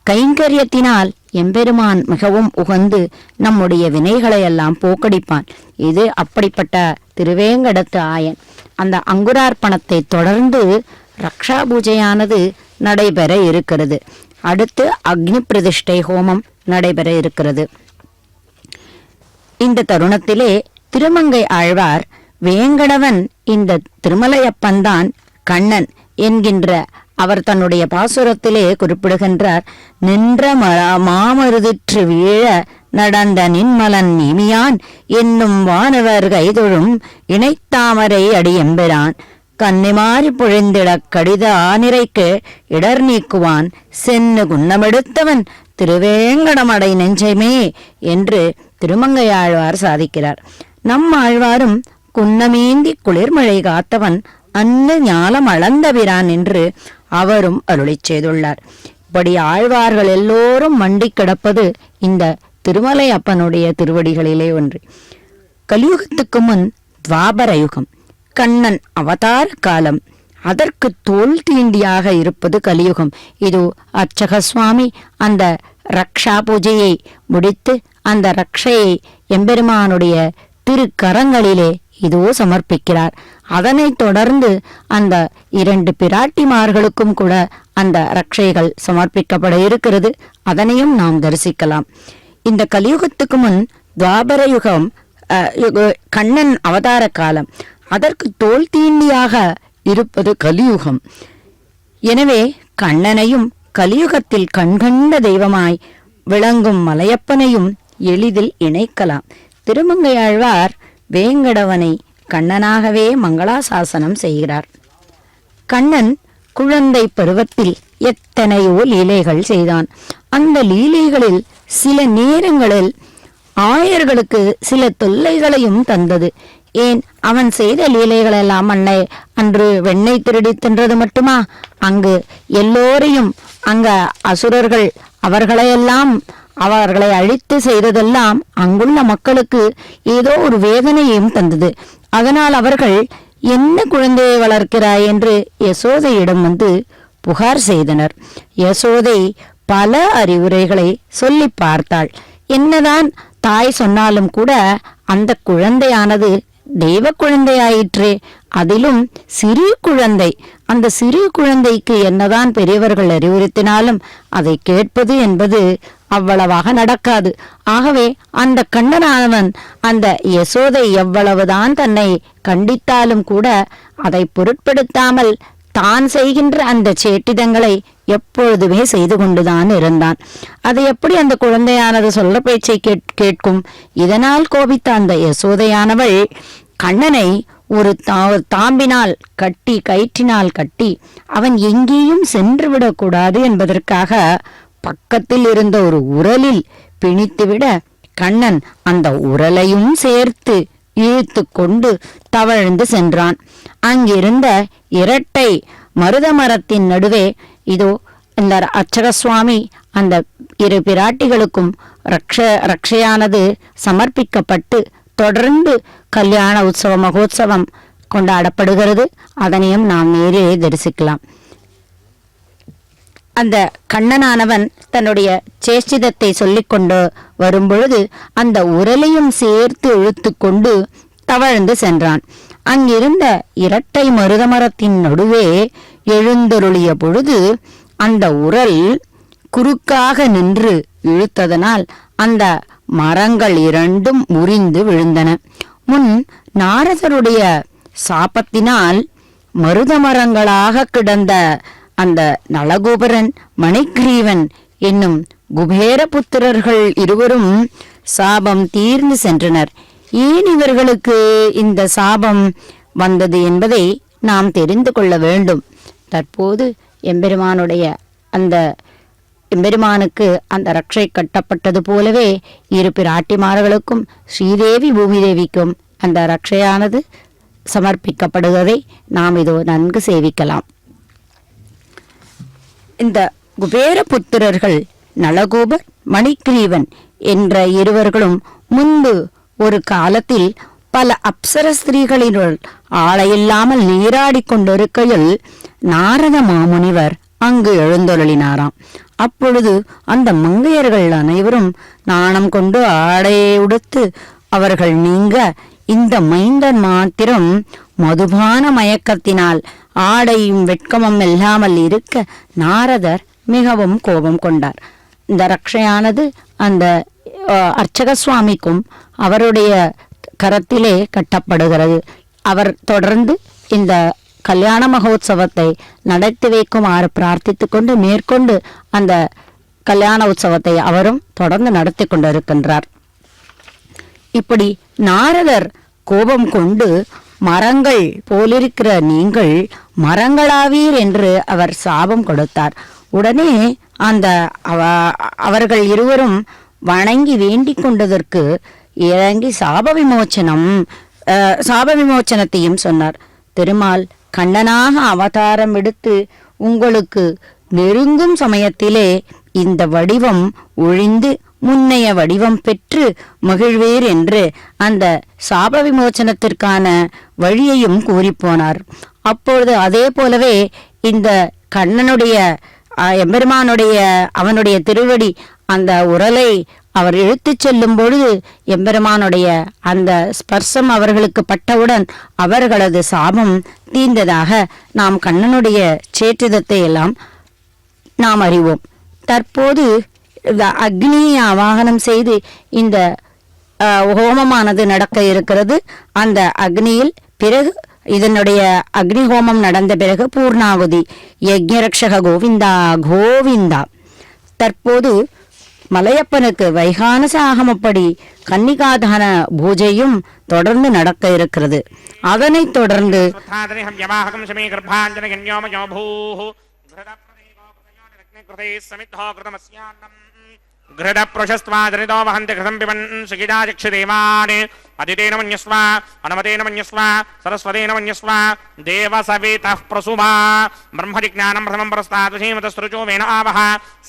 கைங்கரியத்தினால் எம்பெருமான் மிகவும் உகந்து நம்முடைய வினைகளை எல்லாம் போக்கடிப்பான். இது அப்படிப்பட்ட திருவேங்கடத்து ஆயன். அந்த அங்குரார்ப்பணத்தை தொடர்ந்து ரக்ஷா பூஜையானது நடைபெற இருக்கிறது. அடுத்து அக்னி பிரதிஷ்டை ஹோமம் நடைபெற இருக்கிறது. இந்த தருணத்திலே திருமங்கை ஆழ்வார் வேங்கடவன் இந்த திருமலையப்பன்தான் கண்ணன் என்கின்ற அவர் தன்னுடைய பாசுரத்திலே குறிப்பிடுகின்றார். நின்ற மாமருதிற்று வீழ நடந்த நின்மலன் நிமியான் என்னும் வானவர் கைதொழும் இணைத்தாமரை அடியெம்பெறான் கன்னிமாறி பொழிந்திடக் கடித ஆனிரைக்கு இடர் நீக்குவான் சென்னு குன்னமெடுத்தவன் திருவேங்கடமடை நெஞ்சமே என்று திருமங்கையாழ்வார் சாதிக்கிறார். நம் ஆழ்வாரும் குன்னமேந்தி குளிர்மழை காத்தவன் அன்னு ஞாலம் அளந்தபிரான் என்று அவரும் அருளி செய்துள்ளார். இப்படி ஆழ்வார்கள் எல்லோரும் மண்டி கிடப்பது இந்த திருமலை அப்பனுடைய திருவடிகளிலே ஒன்று. கலியுகத்துக்கு முன் துவாபர யுகம், கண்ணன் அவதார காலம், அதற்கு தோல் தீண்டியாக இருப்பது கலியுகம். இது அர்ச்சக சுவாமி அந்த ரக்ஷா பூஜையை முடித்து அந்த ரக்ஷையை எம்பெருமானுடைய திருக்கரங்களிலே இதோ சமர்ப்பிக்கிறார். அதனைத் தொடர்ந்து அந்த 2 பிராட்டிமார்களுக்கும் கூட அந்த ரக்ஷைகள் சமர்ப்பிக்கப்பட இருக்கிறது. அதனையும் நாம் தரிசிக்கலாம். இந்த கலியுகத்துக்கு முன் துவாபர யுகம், கண்ணன் அவதார காலம், அதற்கு தோல் தீண்டியாக இருப்பது கலியுகம். எனவே கண்ணனையும் கலியுகத்தில் கண்கண்ட தெய்வமாய் விளங்கும் மலையப்பனையும் எளிதில் இணைக்கலாம். திருமங்கையாழ்வார் வேங்கடவனை கண்ணனாகவே மங்களாசாசனம் செய்கிறார். கண்ணன் குழந்தை பருவத்தில் எத்தனையோ லீலைகள் செய்தான். அந்த லீலைகளில் சில நேரங்களில் ஆயர்களுக்கு சில தொல்லைகளையும் தந்தது. ஏன், அவன் செய்த லீலைகளெல்லாம் அன்று வெண்ணெய் திருடி தின்றது மட்டுமா? அங்கு எல்லோரையும் அங்க அசுரர்கள் அவர்களை அழித்து செய்ததெல்லாம் அங்குள்ள மக்களுக்கு ஏதோ ஒரு வேதனையும் தந்தது. அதனால் அவர்கள் என்ன குழந்தையை வளர்க்கிறாய் என்று யசோதையிடம் வந்து புகார் செய்தனர். யசோதை பல அறிவுரைகளை சொல்லி பார்த்தாள். என்னதான் தாய் சொன்னாலும் கூட அந்த குழந்தையானது தெய்வ குழந்தையாயிற்றே, அதிலும் சிறு குழந்தை. அந்த சிறு குழந்தைக்கு என்னதான் பெரியவர்கள் அறிவுறுத்தினாலும் அதை கேட்பது என்பது அவ்வளவாக நடக்காது. ஆகவே அந்த கண்ணனானவன் அந்த யசோதை எவ்வளவுதான் தன்னை கண்டித்தாலும் கூட அதை பொருட்படுத்தாமல் தான் செய்கின்ற அந்த சேட்டிதங்களை எப்பொழுதுமே செய்து கொண்டுதான் இருந்தான். அது எப்படி அந்த குழந்தையானது சொல்ல பேச்சை கேட்கும்? இதனால் கோபித்த அந்த யசோதையானவள் கண்ணனை ஒரு தாம்பினால் கட்டி, கயிற்றினால் கட்டி, அவன் எங்கேயும் சென்று விடக்கூடாது என்பதற்காக பக்கத்தில் இருந்த ஒரு உரலில் பிணித்துவிட கண்ணன் அந்த உரலையும் சேர்த்து இழுத்து கொண்டு தவழ்ந்து சென்றான். அங்கிருந்த இரட்டை மருத மரத்தின் நடுவே இதோ இந்த அர்ச்சக சுவாமி அந்த 2 பிராட்டிகளுக்கும் ரக்ஷையானது சமர்ப்பிக்கப்பட்டு தொடர்ந்து கல்யாண உற்சவ மகோத்சவம் கொண்டாடப்படுகிறது. அதனையும் நாம் நேரிலே தரிசிக்கலாம். அந்த கண்ணனானவன் தன்னுடைய சேஷ்டிதத்தை சொல்லிக்கொண்டு வரும்பொழுது அந்த உரலையும் சேர்த்து இழுத்து கொண்டு தவழ்ந்து சென்றான். அங்கிருந்த இரட்டை மருதமரத்தின் நடுவே எழுந்தருளிய பொழுது அந்த உரல் குறுக்காக நின்று இழுத்ததனால் அந்த மரங்கள் 2ம் முறிந்து விழுந்தன. முன் நாரதருடைய சாபத்தினால் மருத மரங்களாக கிடந்த அந்த நலகோபுரன், மணிகிரீவன் என்னும் குபேர புத்திரர்கள் இருவரும் சாபம் தீர்ந்து சென்றனர். ஏன் இவர்களுக்கு இந்த சாபம் வந்தது என்பதை நாம் தெரிந்து கொள்ள வேண்டும். தற்போது எம்பெருமானுக்கு அந்த ரட்சை கட்டப்பட்டது போலவே இரு பிராட்டிமார்களுக்கும் ஸ்ரீதேவி பூமிதேவிக்கும் அந்த ரட்சையானது சமர்ப்பிக்கப்படுவதை நாம் இதோ நன்கு சேவிக்கலாம். இந்த குபேர புத்திரர்கள் நளகோபர் மணிகிரீவன் என்ற இருவர்களும் முன்பு ஒரு காலத்தில் பல அப்சர ஸ்திரீகளினுள் ஆளையில்லாமல் நீராடி கொண்டிருக்கையில் நாரத மாமுனிவர் அங்கு எழுந்தொருளினாராம். அப்பொழுது அந்த மங்கையர்கள் அனைவரும் நாணம் கொண்டு ஆடையை உடுத்து அவர்கள் நீங்க இந்த மைந்தன் மாத்திரம் மதுபான மயக்கத்தினால் ஆடையும் வெட்கமும் இல்லாமல் இருக்க நாரதர் மிகவும் கோபம் கொண்டார். இந்த ரக்ஷையானது அந்த அர்ச்சக சுவாமிக்கும் அவருடைய கரத்திலே கட்டப்படுகிறது. அவர் தொடர்ந்து இந்த கல்யாண மகோத்சவத்தை நடத்தி வைக்குமாறு பிரார்த்தித்து கொண்டு மேற்கொண்டு அந்த கல்யாண உற்சவத்தை அவரும் தொடர்ந்து நடத்தி கொண்டிருக்கின்றார். இப்படி நாரதர் கோபம் கொண்டு மரங்கள் போலிருக்கிற நீங்கள் மரங்களாவீர் என்று அவர் சாபம் கொடுத்தார். உடனே அந்த அவர்கள் இருவரும் வணங்கி வேண்டிக் கொண்டதற்கு இறங்கி சாப விமோச்சனத்தையும் சொன்னார். திருமால் கண்ணனாக அவதாரம் எடுத்து உங்களுக்கு நெருங்கும் சமயத்திலே இந்த வடிவம் ஒழிந்து முன்னைய வடிவம் பெற்று மகிழ்வேர் என்று அந்த சாப விமோச்சனத்திற்கான வழியையும் கூறிப்போனார். அப்பொழுது அதே போலவே இந்த கண்ணனுடைய எம்பெருமானுடைய அவனுடைய திருவடி அந்த உரலை அவர் இழுத்துச் செல்லும் பொழுது எம்பெருமானுடைய அந்த ஸ்பர்சம் அவர்களுக்கு பட்டவுடன் அவர்களது சாபம் தீர்ந்ததாக நாம் கண்ணனுடைய சேற்றிதத்தை எல்லாம் நாம் அறிவோம். தற்போது அக்னியை ஆவாகனம் செய்து இந்த ஹோமமானது நடக்க இருக்கிறது. அந்த அக்னியில் பிறகு இதனுடைய அக்னி ஹோமம் நடந்த பிறகு பூர்ணாகுதி யஜ்ஞரக்ஷக கோவிந்தா கோவிந்தா. தற்போது மலையப்பனுக்கு வைகானச ஆகமப்படி கன்னிகாதான பூஜையும் தொடர்ந்து நடக்க இருக்கிறது. அதனைத் தொடர்ந்து घृतप्रशस्त्वाजनितो वहन्ति घृतं पिबन् सुखिजाचक्षुदेवान् अदितेन मन्यस्व अनुमतेन मन्यस्व सरस्वतेन मन्यस्व देवसवेतः प्रसुमा ब्रह्मजिज्ञानं प्रथमं परस्ताद्विषीमतस्रुचो वेन आवह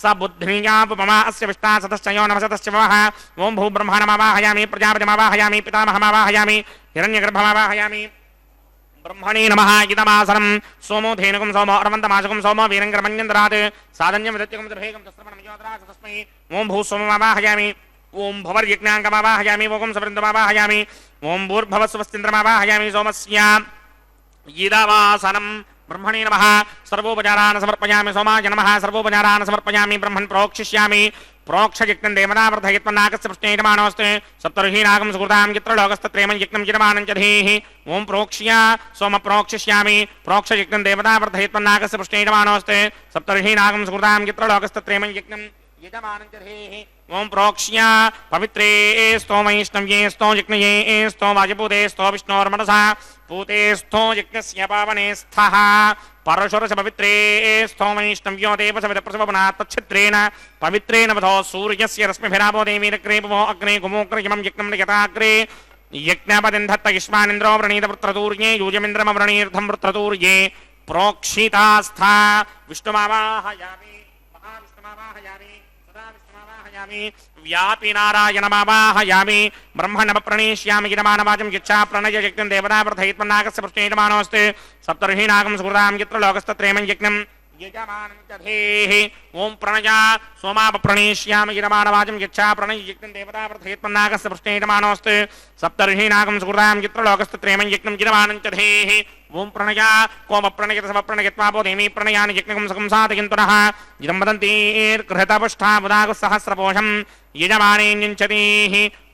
स बुद्धिञ्जापुपमा अस्य विष्टा सतश्चयो नमसतश्च वः ओं भूब्रह्माणमावाहयामि प्रजापतिमावाहयामि पितामहमावाहयामि हिरण्यगर्भमावाहयामि ब्रह्मणे नमः इदमासनं सोमो धेनुकं सोमो अरवन्तमाशकं सोमो वीरङ्गरमन्यन्तरात् साधन्यं विदत्यकं दर्भेकं तस्त्रमणं योधराज तस्मै ओं भूसोममावाहयामि ओं भवर्यज्ञाङ्गमावाहयामि ओं सवृन्दमावाहयामि ओं भूर्भवस्वस्तिन्द्रमावाहयामि सोमस्य इदमासनं ब्रह्मणे नमः सर्वोपचारान् समर्पयामि सोमाय नमः सर्वोपचारान् समर्पयामि ब्रह्मन् प्रोक्षिष्यामि प्रोक्षयज्ञं देवतावर्धयत्वन्नाकस्य पृष्ठे यजमानोऽस्ति सप्तर्षीनागं सुकृतां यत्र लोकस्तत्रेमं यज्ञं यजमानं च धीः ओं प्रोक्ष्य सोम प्रोक्षिष्यामि प्रोक्षयज्ञं देवतावर्धयत्वन्नाकस्य पृष्ठे यजमानोऽस्ति सप्तर्षीनागं सुकृतां यत्र लोकस्तत्रेमं यज्ञं यजमानं च धीः ओं प्रोक्ष्य पवित्रे स्तो वैष्णव्ये स्तो यज्ञये स्तो वाजपूते स्तो विष्णोर्मनसा पूते स्तो यज्ञस्य पावने स्थः परशुरस पवित्रे स्तो वैष्णव्यो देवसवितप्रसवनात् तच्छिद्रेण पवित्रेण वधो सूर्यस्य रश्मिभिरापो देवीरग्रेपो अग्ने गुमोग्रयमं यज्ञं यथाग्रे यज्ञपदिन्धत्त युष्मानिन्द्रो वृणीतवृत्रतूर्ये यूजमिन्द्रमवृणीर्धं वृत्रतूर्ये प्रोक्षितास्था विष्णुमावाहयामि महाविष्णुमावाहयामि सदा विष्णुमावाहयामि व्यापि नारायणमावाहयामि ब्रह्मणप्रणीष्यामि गिरमानवाचं यच्छा प्रणय यज्ञं देवतावर्धयत्वन्नाकस्य पृष्ठे यजमानोऽस्ति सप्तर्षीनागं सुकृतां यत्र लोकस्तत्रेमं यज्ञं यजमानं च धीः ओं प्रणया सोमापप्रणीष्यामि गिरमानवाचं यच्छा प्रणय यज्ञं देवतावर्धयत्वन्नाकस्य पृष्ठे यजमानोऽस्ति सप्तर्षीनागं सुकृतां यत्र लोकस्तत्रेमं यज्ञं यजमानं च धीः ओं प्रणया कोमप्रणयत समप्रणयत्वापो देवी प्रणयानि यज्ञकं सुखं साधयन्तुनः इदं वदन्तीर्घृतपुष्ठा बुधागः सहस्रपोषं यजमानेऽन्यञ्चतीः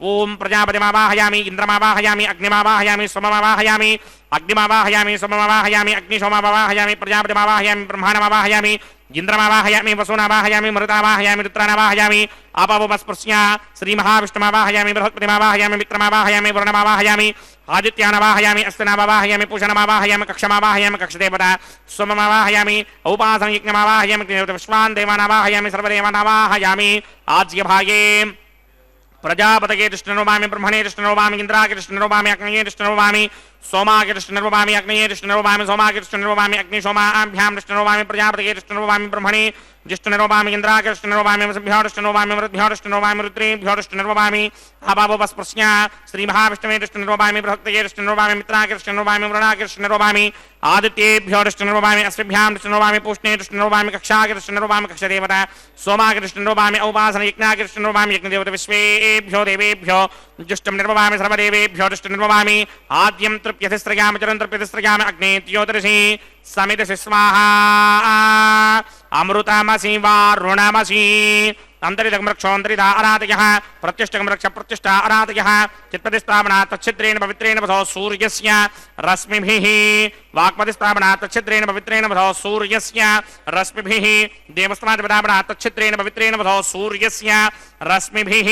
ओं प्रजापतिमावाहयामि इन्द्रमावाहयामि अग्निमावाहयामि सोममावाहयामि अग्निमावाहयामि सोममावाहयामि अग्निशोममावाहयामि प्रजापतिमावाहयामि ब्रह्माणमावाहयामि ఇంద్రమావాహయామి వసూనావాహయామి మరుతావాహయామి రుద్రానావాహయామి ఆపావోపస్పృశ్య శ్రీమహావిష్ణుమావాహయామి బృహస్పతిమావాహయామి మిత్రమావాహయామి వరుణమావాహయామి ఆదిత్యానవాహయామి అశ్వినావాహయామి పూషణమావాహయామి కక్షమావాహయామి కక్షదేవత సోమమావాహయామి ఔపాసన యజ్ఞమావాహయామి విశ్వాన్ దేవానావాహయామి సర్వదేవానావాహయామి ఆజ్యభాగే ప్రజాపతగే కృష్ణనోవామి బ్రహ్మణే కృష్ణనోవామి ఇంద్రాకి కృష్ణనోవామి అగ్నయే కృష్ణనోవామి सोमागे कृष्णनर्ववामी अग्नये कृष्णनर्ववामी सोमागे कृष्णनर्ववामी अग्नि सोमाभ्यां कृष्णनर्ववामी प्रजापतये कृष्णनर्ववामी ब्रह्मणे जिष्णुनर्ववामी इन्द्रागे कृष्णनर्ववामी वसुभ्यो कृष्णनर्ववामी मरुद्भ्यो कृष्णनर्ववामी रुद्रेभ्यो कृष्णनर्ववामी आपावोपस्पृश्य श्रीमहाविष्णवे कृष्णनर्ववामी बृहत्तये कृष्णनर्ववामी मित्रागे कृष्णनर्ववामी वरुणागे कृष्णनर्ववामी आदित्येभ्यो कृष्णनर्ववामी अश्विभ्यां कृष्णनर्ववामी पूष्णे कृष्णनर्ववामी कक्षागे कृष्णनर्ववामी कक्षदेवता सोमागे कृष्णनर्ववामी औपासन यज्ञागे कृष्णनर्ववामी यज्ञदेवता विश्वेभ्यो देवेभ्यो जुष्टं निर्ववामी सर्वदेवेभ्यो जुष्टं आद्यं तृप्यतिस्रयामि चरं तृप्यतिस्रयामि अग्नेत्योदर्शि समिदसि स्वाहा अमृतमसि वारुणमसि अंतरिदमृक्षोऽन्तरिदा आराधयः प्रत्यष्टमृक्ष प्रतिष्ठा आराधयः चित्पतिस्थापनात् तच्छिद्रेण पवित्रेण वधो सूर्यस्य रश्मिभिः वाक्पतिस्थापनात् तच्छिद्रेण पवित्रेण वधो सूर्यस्य रश्मिभिः देवस्तापनात् तच्छिद्रेण पवित्रेण वधो सूर्यस्य रश्मिभिः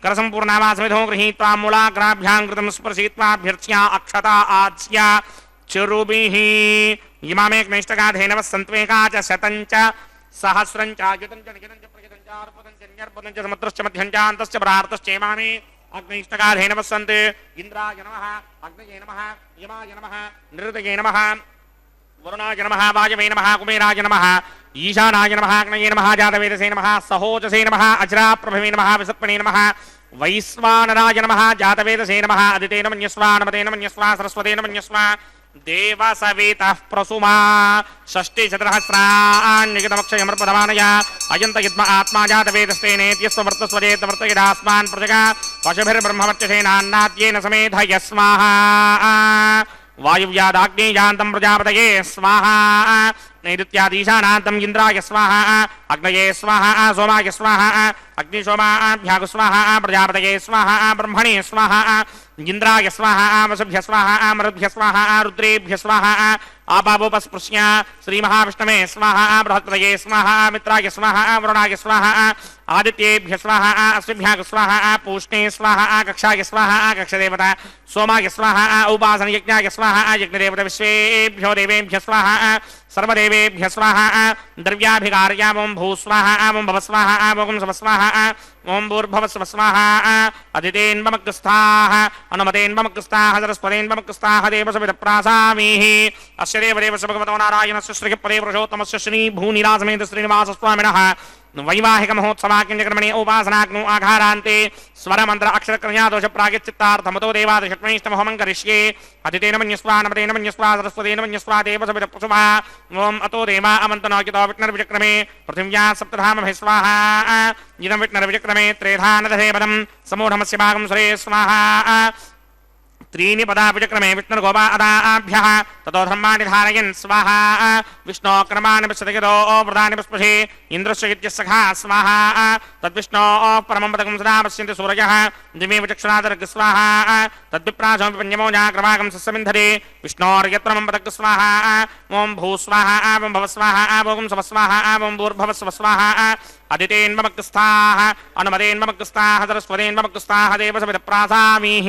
करसम्पूर्णावासमिधो गृहीत्वा मूलाग्राभ्यां कृतं स्पर्शयित्वाभ्यर्च्या अक्षता आच्य चरुभिः इमामेकनिष्ठगाधेनवः सन्त्वेका च शतं च सहस्रं च युतं च नियतं च प्रयतं च अर्पतं च न्यर्पतं च समुद्रश्च मध्यं च अन्तश्च परार्तश्चेमामि अग्निष्ठगाधेनवः सन्त् इन्द्राय नमः अग्नये नमः यमाय नमः निरुतये नमः वरुणाय नमः वायवे नमः कुबेराय नमः ईशानाय नमः अग्नये नमः जातवेदसे नमः सहोजसे नमः अज्राप्रभवे नमः विसर्पणे नमः वैश्वानराय नमः जातवेदसे नमः अदितेन मन्यस्वा नमतेन मन्यस्वा सरस्वतेन मन्यस्वा देवसवेतः प्रसुमा षष्टिशतसहस्रान्निगतमक्षयमर्पदमानया अयन्त यद्म आत्मा जातवेदस्तेनेत्यस्व वर्तस्वजेत वर्तयदास्मान् प्रजगा पशुभिर्ब्रह्मवर्चसेनान्नाद्येन समेधय स्वाहा वायुव्यादाग्नेयान्तं प्रजापतये स्वाहा नैऋत्यादीशानान्तं इन्द्राय स्वाहा अग्नये स्वाहा सोमाय स्वाहा अग्निशोमाभ्यागु स्वाहा प्रजापतये स्वाहा ब्रह्मणे स्वाहा इंद्राय स्वाहा वसुभ्य स्वाहा मरुद्भ्य स्वाहा रुद्रेभ्य स्वाहा आपावोपस्पृश्य श्रीमहाविष्णवे स्वाहा बृहत्पतये स्वाहा मित्राय स्वाहा वरुणाय स्वाहा आदित्येभ्य स्वाहा अश्विभ्याग स्वाहा पूष्णे स्वाहा कक्षाय स्वाहा कक्षदेवता सोमाय स्वाहा उपासन यज्ञाय स्वाहा यज्ञदेवता विश्वेभ्यो देवेभ्य स्वाहा सर्वदेवेभ्य स्वाहा द्रव्याभिकार्यां भूस्वाहा ओं भवस्वाहा ओं स्वस्वाहा ओं भूर्भवस्व स्वाहा अदितेन्वमग्रस्थाः अनुमतेन्वमग्रस्थाः सरस्वतेन्वमग्रस्थाः देवसविदप्रासामीः अस्य देवदेवस्य भगवतो नारायणस्य श्रीपदे पुरुषोत्तमस्य श्रीभूनिरासमेत श्रीनिवासस्वामिनः वैवाहिक महोत्सवाकिञ्चकर्मणि उपासनाग्नो आघारान्ते स्वरमन्त्र अक्षरक्रन्यादोष प्रागिच्चित्तार्थमतो देवादशट्मैष्टमहोमं करिष्ये अदितेन मन्यस्वा नमतेन मन्यस्वा सरस्वतेन मन्यस्वा देवसविदप्रसुभा ओं अतो देवा अमन्तनोकितो विष्णुर्विचक्रमे पृथिव्या सप्तधामभिः स्वाहा इदं विष्णुर्विचक्रमे त्रेधानदधेपदं समूढमस्य भागं सुरे स्वाहा त्रीणि पदा विचक्रमे विष्णुर्गोपा अदाभ्यः ततो धर्माणि धारयन् स्वाहा विष्णोक्रमाणि पश्यतो प्रदानि पुष्पशे इन्द्रस्य इत्यस्सखा स्वाहा तद्विष्णोः परमं पदकं सदा पश्यन्ति सूरयः दिवे विचक्षणादर्ग स्वाहा तद्विप्रासोऽपि पञ्चमोजाक्रमाकं सस्यमिन्धरे विष्णोर्यत्रमं पदक स्वाहा ओं भूस्वाहा ओं भवस्वाहा ओं स्वस्वाहा ओं भूर्भवस्व स्वाहा अदितेन्वमग्रस्थाः अनुमतेन्वमग्रस्थाः सरस्वतेन्वमग्रस्थाः देवसविदप्रासामीः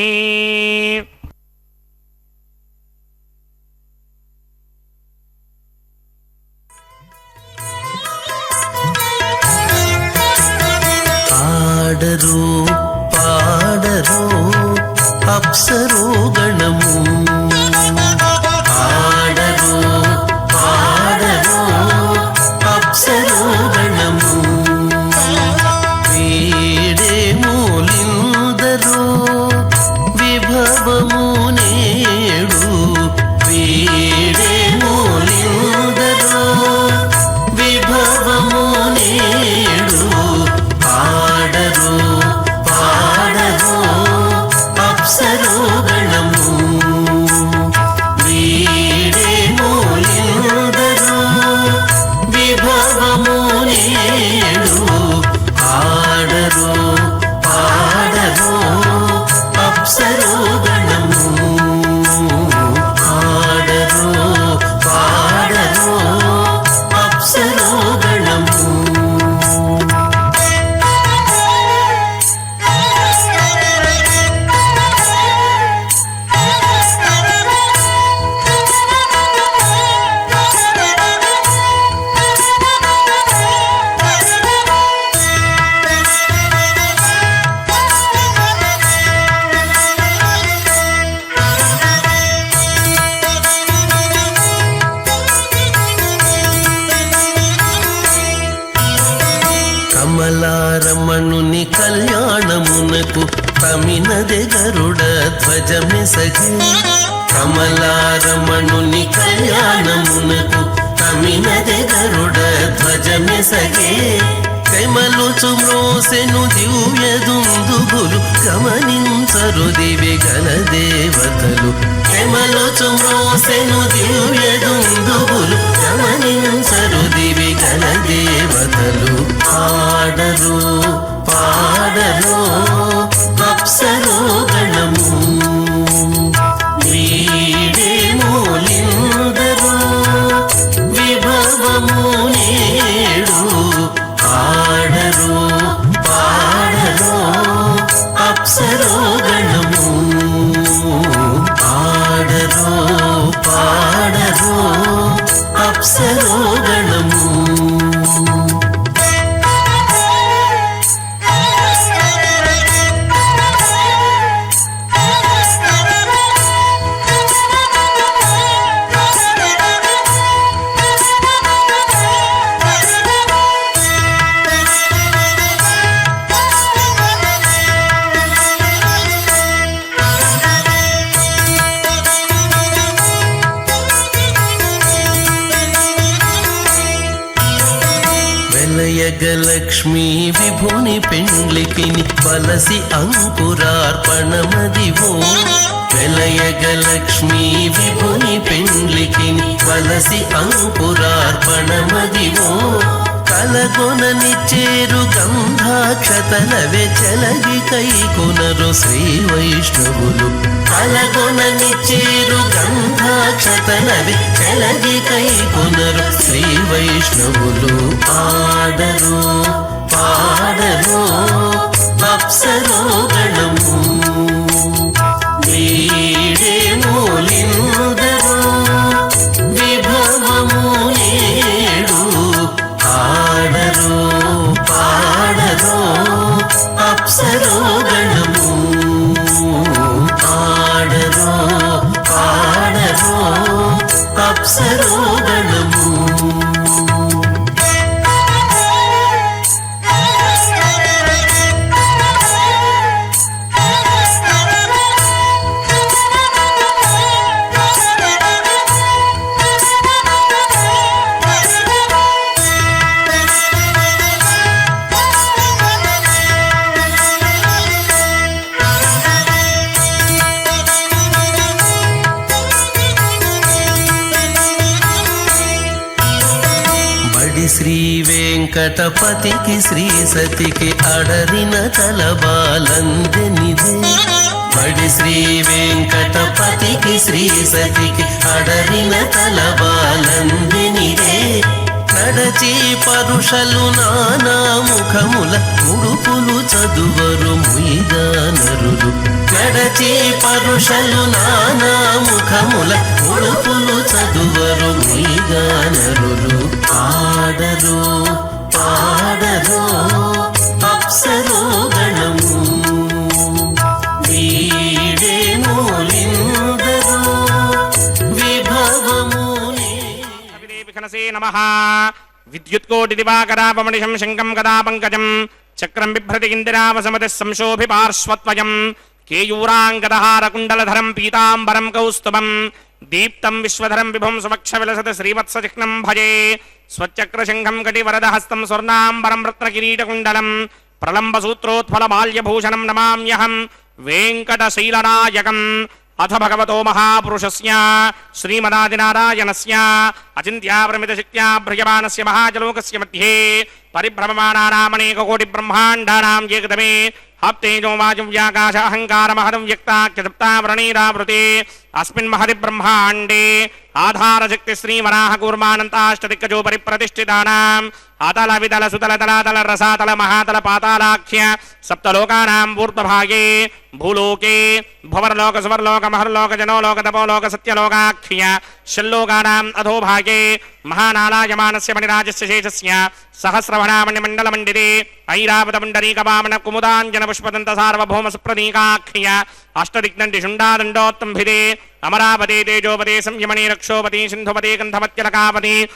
ఆడరు పాడరు అప్సరో గణము ఆడరు పాడరు అప్సరో గణము వీడే మూలిందరు విభవము నేడు వీడే మూలిందరు విభవము నేడు పాడరు పాడరు అప్సరో గణము మెసగే కమలారమణుని కళ్యాణమునకు కమినదే గరుడ ధ్వజ మెసగే కైమలుచు మ్రోసెను దివ్య దుందుబులు గమనించరు దివి గల దేవతలు కైమలుచు మ్రోసెను దివ్య దుందుబులు గమనించరు దివి గల దేవతలు పాడరు పాడరు అప్సరో గణము వీడే మూలిందరు విభవము నేడు పాడరు పాడరు అప్సరో గణము పాడరు పాడరు అప్సరో గణము వెలయగలక్ష్మీ విభుని పెండ్లికిని వలసి అంకురార్పణమదివో వెలయగలక్ష్మీ విభుని పెండ్లికిని వలసి అంకురార్పణమదివో కలగొననిచ్చేరు గంధాక్షతలవే చెలగి కైకొనరు శ్రీ వైష్ణవులు కలగొననిచ్చేరు గంధాక్షతలవే చెలగి కైకొనరు శ్రీ వైష్ణవులు పాడరు పాడరు అప్సరో గణము వీడే మూలిందరు విభవము నేడు పాడరు పాడరు అప్సరో గణము పాడరు పాడరు అప్సరో గణము శ్రీ వెంకటపతికి శ్రీ సతికి అడరిన తలబాలందెనిదే బడి శ్రీ వెంకటపతికి శ్రీ సతికి అడరిన తలబాలందెనిదే నడచి పరుషలు నానా ముఖముల ముడుపులు చదువరు ముయిగానరులు నడచి పరుషలు నానా ముఖముల ముడుపులు చదువరు ముయిగానరులు పాడరు పాడరు అప్సరో గణము వీడే మూలిందరు విభవము విఘ్నసే నమః విద్యుత్కోటి దివాకరాపమణిశం శంకం గదా పంకజం చక్రం బిభ్రతి ఇందిరావసమతి సంశోభి పార్శ్వత్వయం కేయూరాంగదహారకుండలధరం పీతాంబరం కౌస్తుభం దీప్తం విశ్వధరం విభుం సువక్ష విలసత శ్రీవత్సచిహ్నం భజే స్వచక్రశంఖం కటివరదహస్తం స్వర్ణాంబరం రత్నకిరీటకుండలం ప్రలంబసూత్రోత్ఫల బాల్యభూషణం నమామ్యహం వెంకటశైలనాయకం అథ భగవతో మహాపురుషస్య శ్రీమదాదినారాయణస్య అచింత్యాప్రమితశక్త్యా భ్రయమానస్య మహాజలోకస్య మధ్యే పరిభ్రమమానానామనేకకోటి బ్రహ్మాండానాం ఏకదమే హప్తేజో వాయువ్యాకాశ అహంకారమహదం వ్యక్తాఖ్యసప్తావరణీరావృతే అస్మిన్ మహది బ్రహ్మాండే ఆధారశక్తి శ్రీవరాహకూర్మానంతాష్టదిక్కజో పరిప్రతిష్ఠితానాం అతల వితల సుతల తలాతల రసాతల మహాతల పాతాళాఖ్య సప్తలోకానాం ఊర్ధ్వభాగే భూలోకే భువర్లోక సువర్లోక మహర్లోక జనోలోక తపోలోక సత్యలోకాఖ్య షల్లోకానాం అధోభాగే మహానాలాయమానస్య మణిరాజస్య శేషస్య సహస్రవణామణిమండలమండిరే ఐరావతపుండరీకవామన కుముదాంజన పుష్పదంత సార్వభౌమ సుప్రదీకాఖ్య అష్టదిగ్నండి శుండాదండోత్తంభిదే అమరావతే తేజోపదే సంయమనే రక్షోపతి సింధుపదే గంధమత్యలకాపతి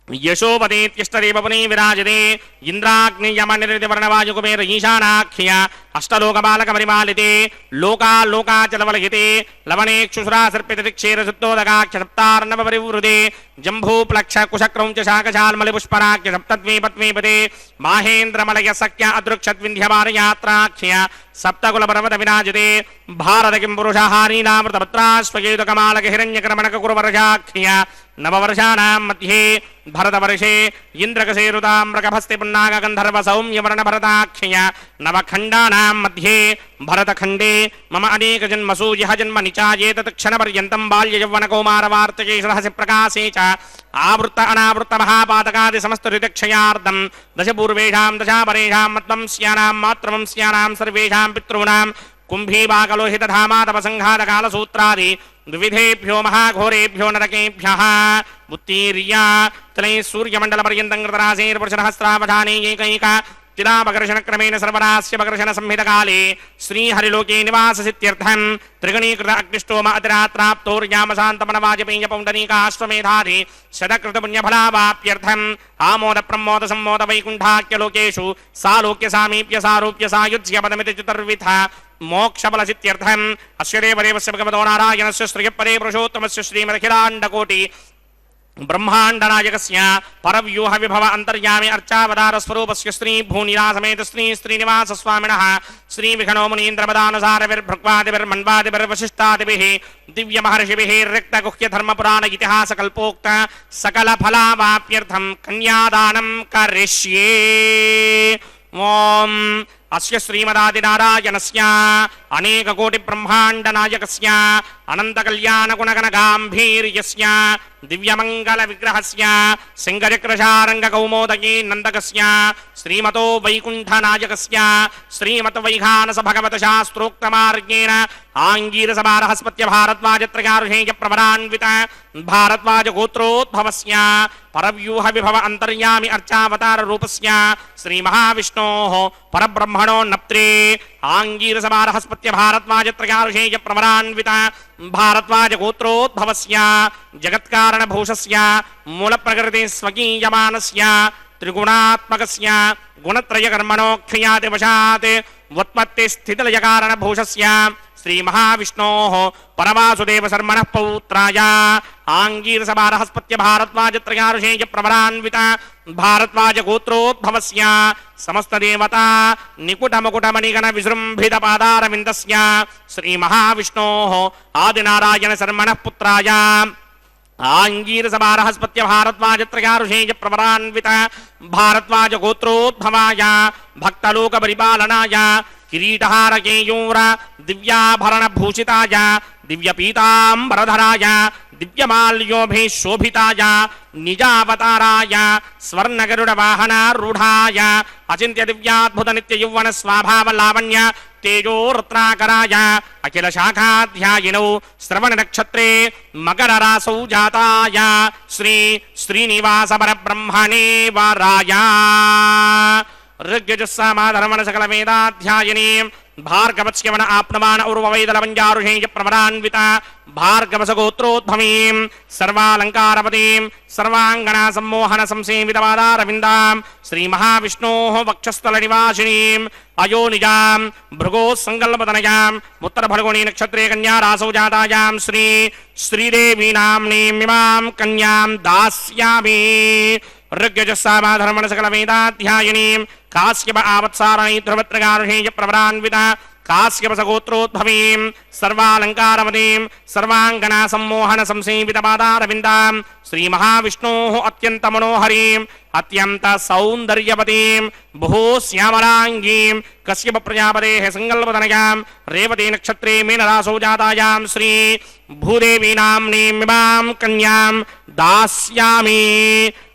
యశోపదేత్యష్టదేవపునీ విరాజతే ఇంద్రాగ్నియమనిర్దివర్ణవాయుకుమేర ఈశానాఖ్య अष्टलोकबालकमरिमालिते लोकालोकाचलवलहिते लवणेक्षुषुरासर्पितदिक्षीरसुत्तोदकाक्षसप्तार्णवपरिवृते जम्भूप्लक्षकुशक्रौञ्च शाकशाल्मलिपुष्पराख्यसप्तद्वीपद्वीपते माहेन्द्रमलयसख्य अदृक्षद्विन्ध्यमारयात्राख्य सप्तकुलपर्वत विराजते भारत किं पुरुषहारीनामृतपत्राश्वकेतुकमालकहिरण्यक्रमणककुरवर्षाख्य नववर्षाणां मध्ये भरतवर्षे इन्द्रकसेरुताम्रकभस्ति पुन्नागन्धर्वसौम्यवर्णभरताख्य नवखण्डानां मध्ये भरतखण्डे मम अनेकजन्मसु यः जन्म निचायेतत् क्षणपर्यन्तं बाल्ययौवनकौमारवार्तके सहसि प्रकाशे च आवृत्त अनावृत्त महापातकादि समस्त ऋतक्षयार्धं दशपूर्वेषां दशापरेषां मत्वंस्यानां मातृवंस्यानां सर्वेषां पितॄणां कुम्भीबाकलोहितधामातपसङ्घातकालसूत्रादि द्विविधेभ्यो महाघोरेभ्यो नरकेभ्यः उत्तीर्या तलैः सूर्यमण्डलपर्यन्तं कृतरासेर्पुरुषसहस्रावधाने एकैक तिलापकर्षणक्रमेण सर्वरास्यपकर्षण संहितकाले श्रीहरिलोके निवाससित्यर्थं त्रिगणीकृत अग्निष्टोम अतिरात्राप्तोर्यामशान्तमनवाजपेय पौण्डरीकाश्वमेधादि शतकृतपुण्यफलावाप्यर्थम् आमोद प्रमोद सम्मोद वैकुण्ठाख्यलोकेषु सालोक्य सामीप्य सारूप्य सायुज्य पदमिति चतुर्विध मोक्षफलसित्यर्थम् अस्य देवदेवस्य भगवतो नारायणस्य श्रियपदे पुरुषोत्तमस्य श्रीमदखिलाण्डकोटि ब्रह्माण्डनायकस्य परव्यूह विभव अंतर्यामि अर्चावतार स्वरूपस्य श्री भूनिरासमेत श्री श्रीनिवास स्वामिनः श्री विघ्नो मुनीन्द्रपदानुसारविर्भृक्वादिभिर्मन्वादिभिर्वशिष्टादिभिः दिव्य महर्षिभिः रिक्तगुह्य धर्मपुराण इतिहास कल्पोक्त सकल फलावाप्यर्थं कन्यादानं करिष्ये। ओम अस्य श्रीमदादिनारायणस्य अनेककोटि ब्रह्मांड नायकस्य अनंत कल्याण गुणगण गांभीर्यस्य दिव्यमंगल विग्रहस्य सिंहचक्रशारंग कौमोदकी नंदकस्य श्रीमतो वैकुंठ नायकस्य श्रीमत वैखानस भगवत शास्त्रोक्त मार्गेण आंगीरसभारहस्पत्य भारद्वाजत्रयारुषेय प्रवरान्वित भारद्वाज गोत्रोद्भवस्य परव्यूह विभव अंतर्यामि अर्चावतार रूपस्य श्री महाविष्णोः परब्रह्मणो नप्त्रे आंगीरसभारहस्पत्य भारद्वाजत्रयारुषेय प्रवरान्वित भारद्वाज गोत्रोद्भवस्य जगत्कारणभूषस्य मूलप्रकृति स्वकीयमानस्य त्रिगुणात्मकस्य गुणत्रयकर्मणोऽख्यातिवशात् व्युत्पत्तिस्थितिलयकारणभूषस्य श्री महाविष्णोः परवासुदेव शर्मणः पौत्राय आंगीरसभारहस्पत्य भारद्वाजत्रयारुषेय प्रवरान्वित भारद्वाज गोत्रोद्भवस्य समस्त देवता निकुटमुकुटमणिगण विजृंभित पादारविन्दस्य श्री महाविष्णोः आदिनारायण शर्मणः पुत्राय आंगीरसभारहस्पत्य भारद्वाजत्रयारुषेय प्रवरान्वित भारद्वाज गोत्रोद्भवाय भक्तलोक परिपालनाय किरीटहार केयूर दिव्याभरण भूषिताय दिव्यपीतांबरधराय दिव्यमाल्योभिशोभिताय निजावताराय स्वर्णगरुड वाहनारूढ़ाय अचिंत्य दिव्याद्भुत नित्य यौवन स्वाभाव लावण्य तेजो रत्नाकराय अखिल शाखाध्यायिनौ श्रवण नक्षत्रे मकर रासौ जाताय श्री श्रीनिवास परब्रह्मणे वराय ऋग्यजुस्सामाधर्मण सकल वेदाध्यायिनी भार्गवस्यवन आप्नवान उर्ववैदलवञ्जारुषेय प्रवरान्वित भार्गवसगोत्रोद्भवीं सर्वालङ्कारपतीं सर्वाङ्गना सम्मोहन संसेवितपादारविन्दां श्रीमहाविष्णोः वक्षस्थलनिवासिनीम् अयोनिजां भृगोः सङ्कल्पतनयाम् उत्तरफल्गुणी नक्षत्रे कन्या रासौ जातायां श्री श्रीदेवी नाम्नीमिमां कन्यां दास्यामि ऋग्यजुस्सामाधर्मण सकल वेदाध्यायिनीं काश्यप आवत्सारणै ध्रुवत्रगारुषेय प्रवरान्वित काश्यपसगोत्रोद्भवीं सर्वालङ्कारवतीं सर्वाङ्गना सम्मोहन संसेवितपादारविन्दां श्रीमहाविष्णोः अत्यन्तमनोहरीम् अत्यन्त सौन्दर्यवतीं बहु श्यामलाङ्गीं कश्यप प्रजापतेः सङ्कल्पतनयां रेवती नक्षत्रे मीनरासौ जातायां श्री भूदेवी नाम्नीमिमां कन्यां दास्यामि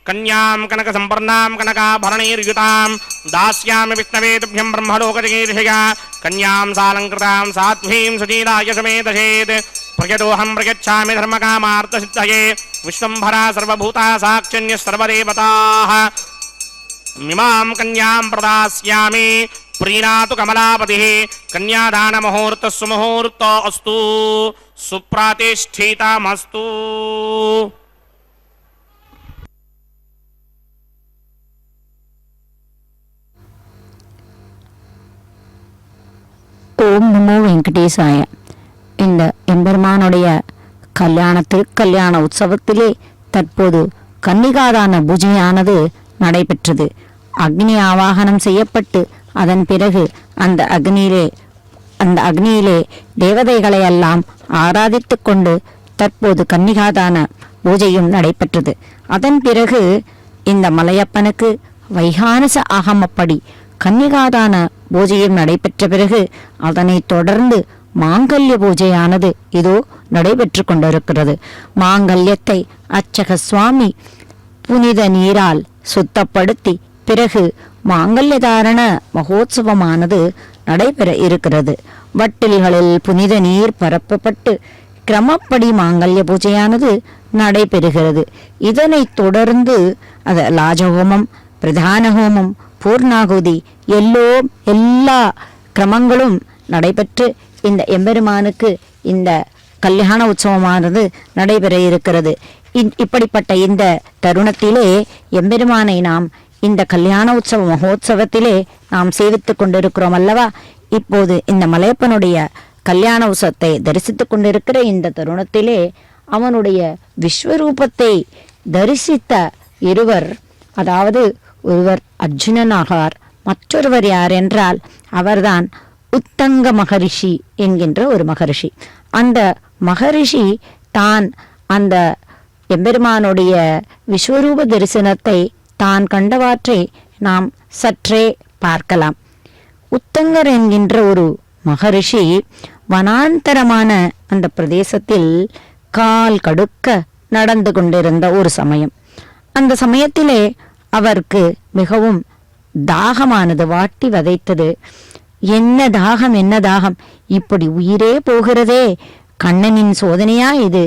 कन्यां कनक संपर्णां कनकाभरणैर्युतां दास्यामि विष्णवे तुभ्यं ब्रह्मलोकजगीर्षया कन्यां सालङ्कृतां साध्वीं सुजीलाय समेतसेत् प्रयतोऽहं प्रयच्छामि धर्मकामार्थसिद्धये विश्वम्भरा सर्वभूता साक्षिण्यः सर्वदेवताः मिमां कन्यां प्रदास्यामि प्रीणातु कमलापतिः कन्यादानमुहूर्तः सुमुहूर्तो अस्तु सुप्रतिष्ठितमस्तु। ஓம் நமோ வெங்கடேசாய. இந்த எம்பெருமானுடைய திருக்கல்யாண உற்சவத்திலே தற்போது கன்னிகாதான பூஜையானது நடைபெற்றது. அக்னி ஆவாகனம் செய்யப்பட்டு அதன் பிறகு அந்த அக்னியிலே தேவதைகளை எல்லாம் ஆராதித்து கொண்டு தற்போது கன்னிகாதான பூஜையும் நடைபெற்றது. அதன் பிறகு இந்த மலையப்பனுக்கு வைகானச ஆகமப்படி கன்னிகாதான பூஜையும் நடைபெற்ற பிறகு அதனைத் தொடர்ந்து மாங்கல்ய பூஜையானது இதோ நடைபெற்று கொண்டிருக்கிறது. மாங்கல்யத்தை அர்ச்சக சுவாமி புனித நீரால் சுத்தப்படுத்தி பிறகு மாங்கல்யதாரண மகோத்சவமானது நடைபெற இருக்கிறது. வட்டில்களில் புனித நீர் பரப்பப்பட்டு கிரமப்படி மாங்கல்ய பூஜையானது நடைபெறுகிறது. இதனைத் தொடர்ந்து லாஜஹோமம், பிரதான ஹோமம், பூர்ணாகுதி எல்லா கிரமங்களும் நடைபெற்று இந்த எம்பெருமானுக்கு இந்த கல்யாண உற்சவமானது நடைபெற இருக்கிறது. இப்படிப்பட்ட இந்த தருணத்திலே எம்பெருமானை நாம் இந்த கல்யாண உற்சவ மகோத்சவத்திலே நாம் சேவித்துக் கொண்டிருக்கிறோம் அல்லவா? இப்போது இந்த மலையப்பனுடைய கல்யாண உற்சவத்தை தரிசித்துக் கொண்டிருக்கிற இந்த தருணத்திலே அவனுடைய விஸ்வரூபத்தை தரிசித்த இருவர், அதாவது ஒருவர் அர்ஜுனனாகார், மற்றொருவர் யார் என்றால் அவர்தான் உத்தங்க மகரிஷி என்கின்ற ஒரு மகரிஷி. அந்த மகரிஷி தான் அந்த எம்பெருமானுடைய விஸ்வரூப தரிசனத்தை தான் கண்டவாற்றை நாம் சற்றே பார்க்கலாம். உத்தங்கர் என்கின்ற ஒரு மகரிஷி வனாந்தரமான அந்த பிரதேசத்தில் கால் கடுக்க நடந்து கொண்டிருந்த ஒரு சமயம். அந்த சமயத்திலே அவருக்கு மிகவும் தாகமானது வாட்டி வதைத்தது. என்ன தாகம், இப்படி உயிரே போகிறதே, கண்ணனின் சோதனையா இது?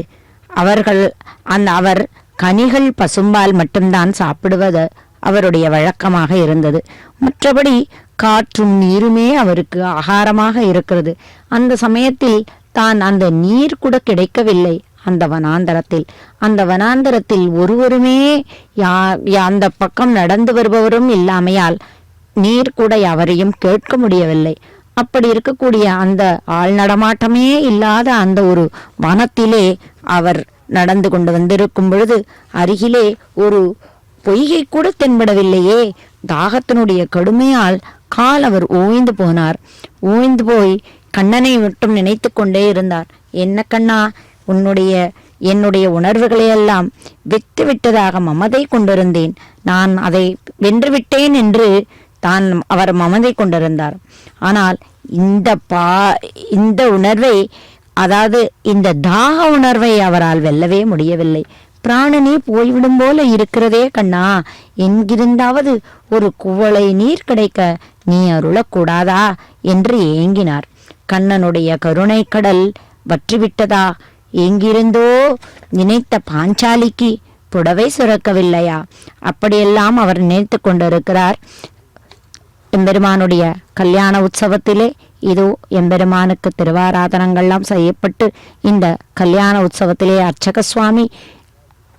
அவர் கனிகள் பசும்பால் மட்டும்தான் சாப்பிடுவது அவருடைய வழக்கமாக இருந்தது. மற்றபடி காற்றும் நீருமே அவருக்கு ஆகாரமாக இருக்கிறது. அந்த சமயத்தில் தான் அந்த நீர் கூட கிடைக்கவில்லை. அந்த வனாந்தரத்தில் ஒருவருமே அந்த பக்கம் நடந்து வருபவரும் இல்லாமையால் நீர் கூட யாவரையும் கேட்க முடியவில்லை. அப்படி இருக்கக்கூடிய அந்த ஆள் நடமாட்டமே இல்லாத அந்த ஒரு வனத்திலே அவர் நடந்து கொண்டு வந்திருக்கும் பொழுது அருகிலே ஒரு பொய்கை கூட தென்படவில்லையே. தாகத்தினுடைய கடுமையால் கால் அவர் ஓய்ந்து போனார். ஓய்ந்து போய் கண்ணனை மட்டும் நினைத்து கொண்டே இருந்தார். என்ன கண்ணா, என்னுடைய உணர்வுகளையெல்லாம் விட்டு விட்டதாக மமதை கொண்டிருந்தேன், நான் அதை வென்றுவிட்டேன் என்று தான் அவர் மமதை கொண்டிருந்தார். ஆனால் இந்த உணர்வை, அதாவது இந்த தாக உணர்வை அவரால் வெல்லவே முடியவில்லை. பிராணனே போய்விடும் போல இருக்கிறதே கண்ணா, என்கிருந்தாவது ஒரு குவளை நீர் கிடைக்க நீ அருளக்கூடாதா என்று ஏங்கினார். கண்ணனுடைய கருணை கடல் வற்றிவிட்டதா? எங்கிருந்தோ நினைத்த பாஞ்சாலிக்கு புடவை சுரக்கவில்லையா? அப்படியெல்லாம் அவர் நினைத்து கொண்டிருக்கிறார். எம்பெருமானுடைய கல்யாண உற்சவத்திலே இதோ எம்பெருமானுக்கு திருவாராதனங்கள்லாம் செய்யப்பட்டு இந்த கல்யாண உற்சவத்திலே அர்ச்சக சுவாமி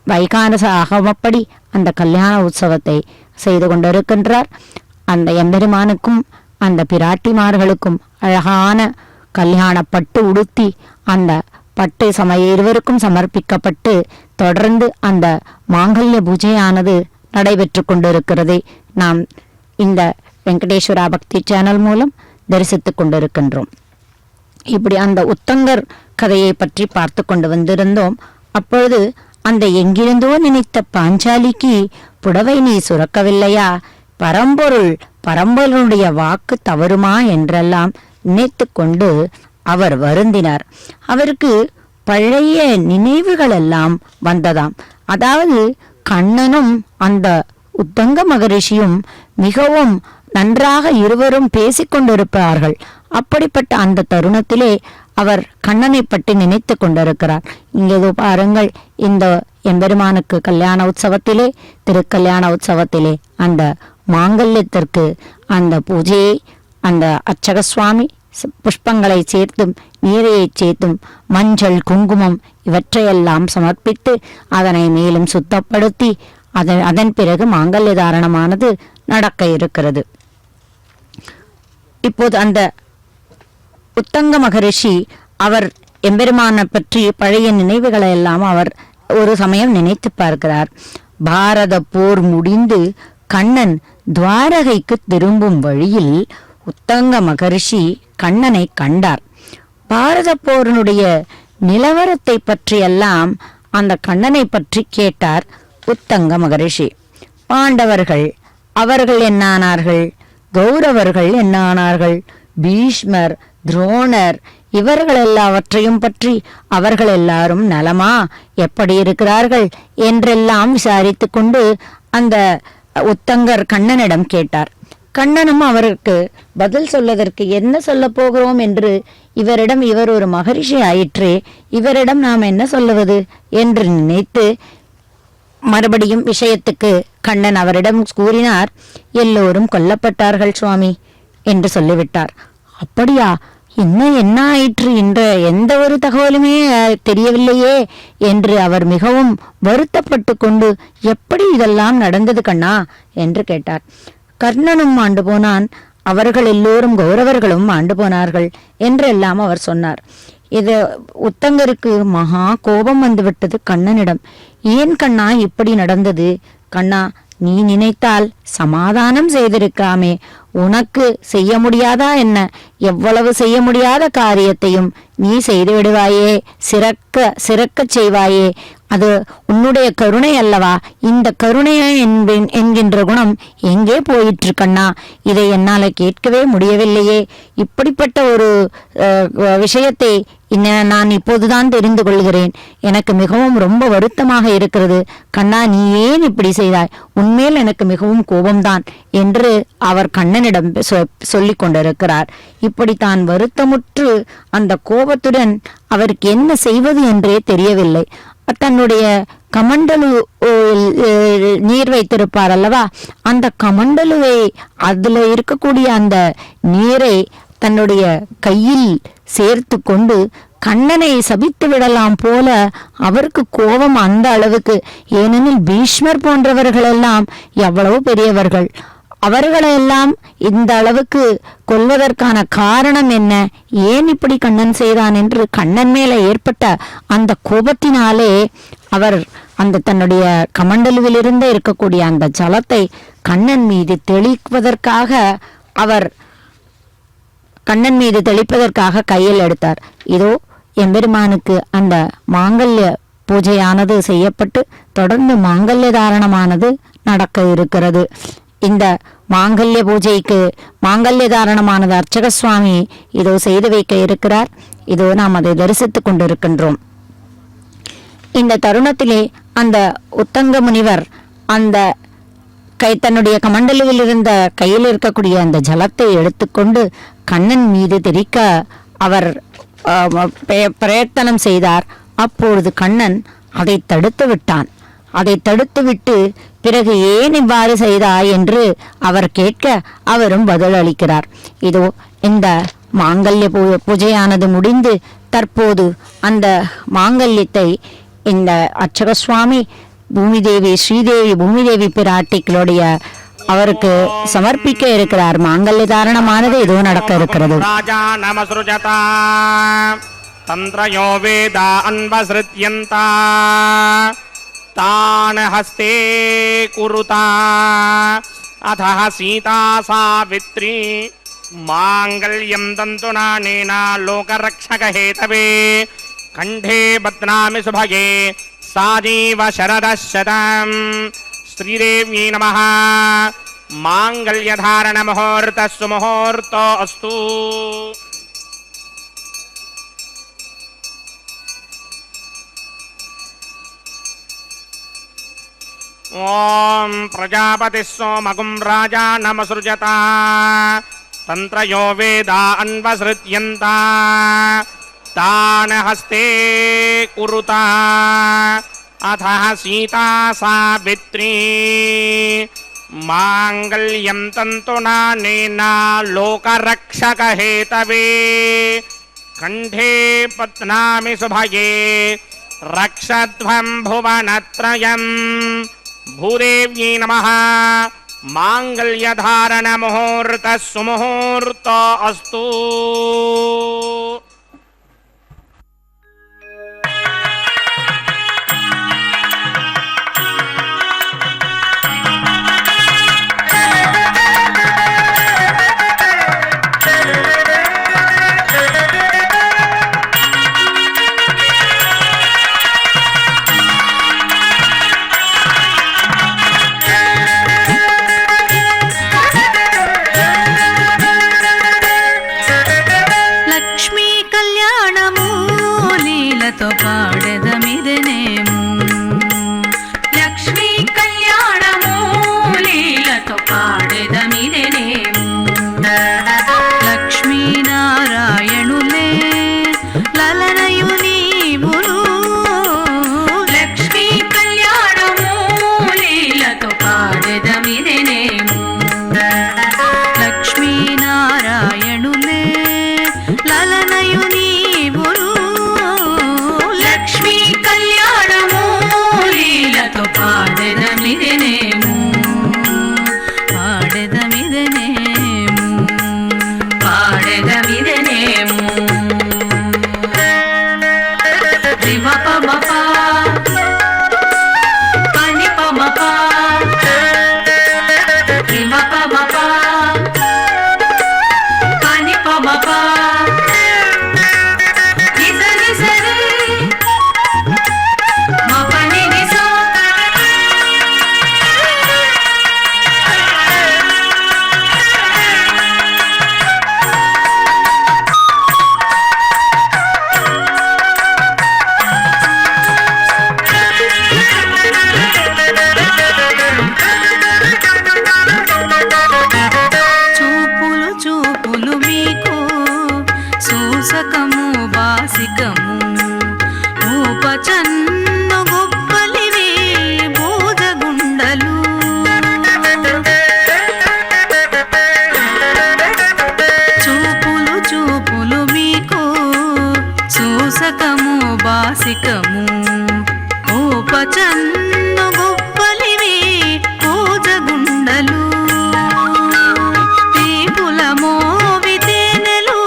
வைகானச ஆகமப்படி அந்த கல்யாண உற்சவத்தை செய்து கொண்டிருக்கின்றார். அந்த எம்பெருமானுக்கும் அந்த பிராட்டிமார்களுக்கும் அழகான கல்யாண பட்டு உடுத்தி அந்த பட்டு இருவருக்கும் சமர்ப்பிக்கப்பட்டு தொடர்ந்து அந்த மாங்கல்ய பூஜையானது நடைபெற்று கொண்டிருக்கிறதை நாம் இந்த வெங்கடேஸ்வரா பக்தி சேனல் மூலம் தரிசித்துக் கொண்டிருக்கின்றோம். இப்படி அந்த உத்தங்கர் கதையை பற்றி பார்த்து கொண்டு வந்திருந்தோம். அப்பொழுது அந்த எங்கிருந்தோ நினைத்த பாஞ்சாலிக்கு புடவை நீ சுரக்கவில்லையா? பரம்பொருளுடைய வாக்கு தவறுமா என்றெல்லாம் நினைத்து கொண்டு அவர் வருந்தினார். அவருக்கு பழைய நினைவுகள் எல்லாம் வந்ததாம். அதாவது கண்ணனும் அந்த உத்தங்க மகரிஷியும் மிகவும் நன்றாக இருவரும் பேசிக்கொண்டிருப்பார்கள். அப்படிப்பட்ட அந்த தருணத்திலே அவர் கண்ணனை பற்றி நினைத்து கொண்டிருக்கிறார். இங்கேதோ பாருங்கள், இந்த எம்பெருமானுக்கு கல்யாண உற்சவத்திலே, திருக்கல்யாண உற்சவத்திலே அந்த மாங்கல்யத்திற்கு அந்த பூஜையை அந்த அர்ச்சக சுவாமி புஷ்பங்களை சேர்த்தும் நீரையை சேர்த்தும் மஞ்சள் குங்குமம் இவற்றையெல்லாம் சமர்ப்பித்து அதனை மேலும் சுத்தப்படுத்தி அதன் பிறகு மாங்கல்ய தாரணமானது நடக்க இருக்கிறது. இப்போது அந்த உத்தங்க மகரிஷி அவர் எம்பெருமானை பற்றி பழைய நினைவுகளை எல்லாம் அவர் ஒரு சமயம் நினைத்து பார்க்கிறார். பாரத போர் முடிந்து கண்ணன் துவாரகைக்கு திரும்பும் வழியில் உத்தங்க மகரிஷி கண்ணனை கண்டார். பாரத போரினுடைய நிலவரத்தை பற்றியெல்லாம் அந்த கண்ணனை பற்றி கேட்டார் உத்தங்க மகரிஷி. பாண்டவர்கள் அவர்கள் என்ன ஆனார்கள், கௌரவர்கள் என்ன ஆனார்கள், பீஷ்மர், துரோணர் இவர்கள் எல்லாவற்றையும் பற்றி அவர்கள் எல்லாரும் நலமா, எப்படி இருக்கிறார்கள் என்றெல்லாம் விசாரித்து கொண்டு அந்த உத்தங்கர் கண்ணனிடம் கேட்டார். கண்ணனும் அவருக்கு பதில் சொல்வதற்கு என்ன சொல்ல போகிறோம் என்று இவரிடம், இவர் ஒரு மகரிஷி ஆயிற்றே, இவரிடம் நாம் என்ன சொல்லுவது என்று நினைத்து மறுபடியும் விஷயத்துக்கு கண்ணன் அவரிடம் கூறினார். எல்லோரும் கொல்லப்பட்டார்கள் சுவாமி என்று சொல்லிவிட்டார். அப்படியா, என்ன ஆயிற்று என்ற எந்த ஒரு தகவலுமே தெரியவில்லையே என்று அவர் மிகவும் வருத்தப்பட்டு கொண்டு, எப்படி இதெல்லாம் நடந்தது கண்ணா என்று கேட்டார். கர்ணனும் ஆண்டு போனான், அவர்கள் எல்லோரும் கௌரவர்களும் ஆண்டு போனார்கள் என்றெல்லாம் அவர் சொன்னார். இது உத்தங்கருக்கு மகா கோபம் வந்துவிட்டது கண்ணனிடம். ஏன் கண்ணா இப்படி நடந்தது? கண்ணா, நீ நினைத்தால் சமாதானம் செய்திருக்காமே, உனக்கு செய்ய முடியாதா என்ன? எவ்வளவு செய்ய முடியாத காரியத்தையும் நீ செய்து விடுவாயே, சிறக்க செய்வாயே. அது உன்னுடைய கருணை அல்லவா? இந்த கருணையை என்கின்ற குணம் எங்கே போயிற்று கண்ணா? இதை என்னால் கேட்கவே முடியவில்லையே. இப்படிப்பட்ட ஒரு விஷயத்தை நான் இப்போதுதான் தெரிந்து கொள்கிறேன். எனக்கு மிகவும் ரொம்ப வருத்தமாக இருக்கிறது கண்ணா, நீ ஏன் இப்படி செய்தாய்? உன்மேல் எனக்கு மிகவும் கோபம்தான் என்று அவர் கண்ணனிடம் சொல்லிக் கொண்டிருக்கிறார். இப்படி தான் வருத்தமுற்று அந்த கோபத்துடன் அவருக்கு என்ன செய்வது என்றே தெரியவில்லை. தன்னுடைய கமண்டலு நீர் வைத்திருப்பார் அல்லவா, அந்த கமண்டலுவை அதுல இருக்கக்கூடிய அந்த நீரை தன்னுடைய கையில் சேர்த்து கொண்டு கண்ணனை சபித்து விடலாம் போல அவருக்கு கோபம் அந்த அளவுக்கு. ஏனெனில் பீஷ்மர் போன்றவர்களெல்லாம் எவ்வளவு பெரியவர்கள், அவர்களெல்லாம் இந்த அளவுக்கு கொல்வதற்கான காரணம் என்ன, ஏன் இப்படி கண்ணன் செய்தான் என்று கண்ணன் மேலே ஏற்பட்ட அந்த கோபத்தினாலே அவர் அந்த தன்னுடைய கமண்டலுவிலிருந்து இருக்கக்கூடிய அந்த ஜலத்தை கண்ணன் மீது தெளிப்பதற்காக கையில் எடுத்தார். இதோ எம்பெருமானுக்கு அந்த மாங்கல்ய பூஜையானது செய்யப்பட்டு தொடர்ந்து மாங்கல்ய தாரணமானது நடக்க இருக்கிறது. இந்த மாங்கல்ய பூஜைக்கு மாங்கல்ய தாரணமானது அர்ச்சக சுவாமி இதோ செய்து வைக்க இருக்கிறார். இதோ நாம் அதை தரிசித்துக் கொண்டிருக்கின்றோம். இந்த தருணத்திலே அந்த உத்தங்க முனிவர் அந்த தன்னுடைய கமண்டலுவில் இருந்த கையில் இருக்கக்கூடிய அந்த ஜலத்தை எடுத்துக்கொண்டு கண்ணன் மீது தெளிக்க அவர் பிரயத்தனம் செய்தார். அப்பொழுது கண்ணன் அதை தடுத்து விட்டான். அதை தடுத்துவிட்டு பிறகு ஏன் இவ்வாறு செய்தாய் என்று அவர் கேட்க அவரும் பதில் அளிக்கிறார். இதோ இந்த மாங்கல்ய பூஜையானது முடிந்து தற்போது அந்த மாங்கல்யத்தை இந்த அர்ச்சக சுவாமி பூமிதேவி ஸ்ரீதேவி பூமிதேவி பிராட்டிகளுடைய அவருக்கு சமர்ப்பிக்க இருக்கிறார். மாங்கல்ய தாரணமானது ஏதோ நடக்க இருக்கிறது. தந்திரயோ வேதா அன்வஸ்ருத்யந்தா தான ஹஸ்தே குருதா அதஹ சீதா சாவித்ரி மாங்கல்யம் தந்துநானேனா லோகரக்ஷக ஹேதவே கண்டே பத்னாமி சுபகே சாஜீவ சரதசதம். ஸ்ரீதேவ்யை நமः. மாங்கல்யதாரண முகூர்த்தஸ்து முகூர்த்தோ அஸ்து. ஓம் பிரஜாபதி சோமகும் ராஜா நமசுஜதா தந்திரயோ வேதா அன்வஸ்ருத்யந்தா தான ஹஸ்தே குருதா அதஹ சீதா சாவித்ரி மாங்கல்யம் தந்துநானேனா லோகரக்ஷக ஹேதவே கண்டே பத்னாமி சுபகே ரக்ஷத்வம் புவனத்ரயம். பூதேவ்யை நமः. మాంగళ్యధారణ ముహూర్త సుముహూర్త అస్తు. పాడెదమిదనేము లక్ష్మీ కళ్యాణము లీలతో పాడెదమిదనేము లక్ష్మీనారాయణులే లలనయు నీవును లక్ష్మీ కళ్యాణము లీలతో పాడెదమిదనేము లక్ష్మీనారాయణులే లలనయు నీవును లక్ష్మీ కళ్యాణము లీలతో పాడెదమిదనేము పాడెదమిదనేము పాడెదమిదనేము రిమపమప పనిపమప రిమపమప పనిపమప చూపులు మీకు సూసకము బాసికము ఉపచన్ను గొప్పలివి బోధగుండలు చూపులు మీకు సూసకము బాసికము ఉపచన్ను గొప్పలివి బోధగుండలు మోవితేనెలు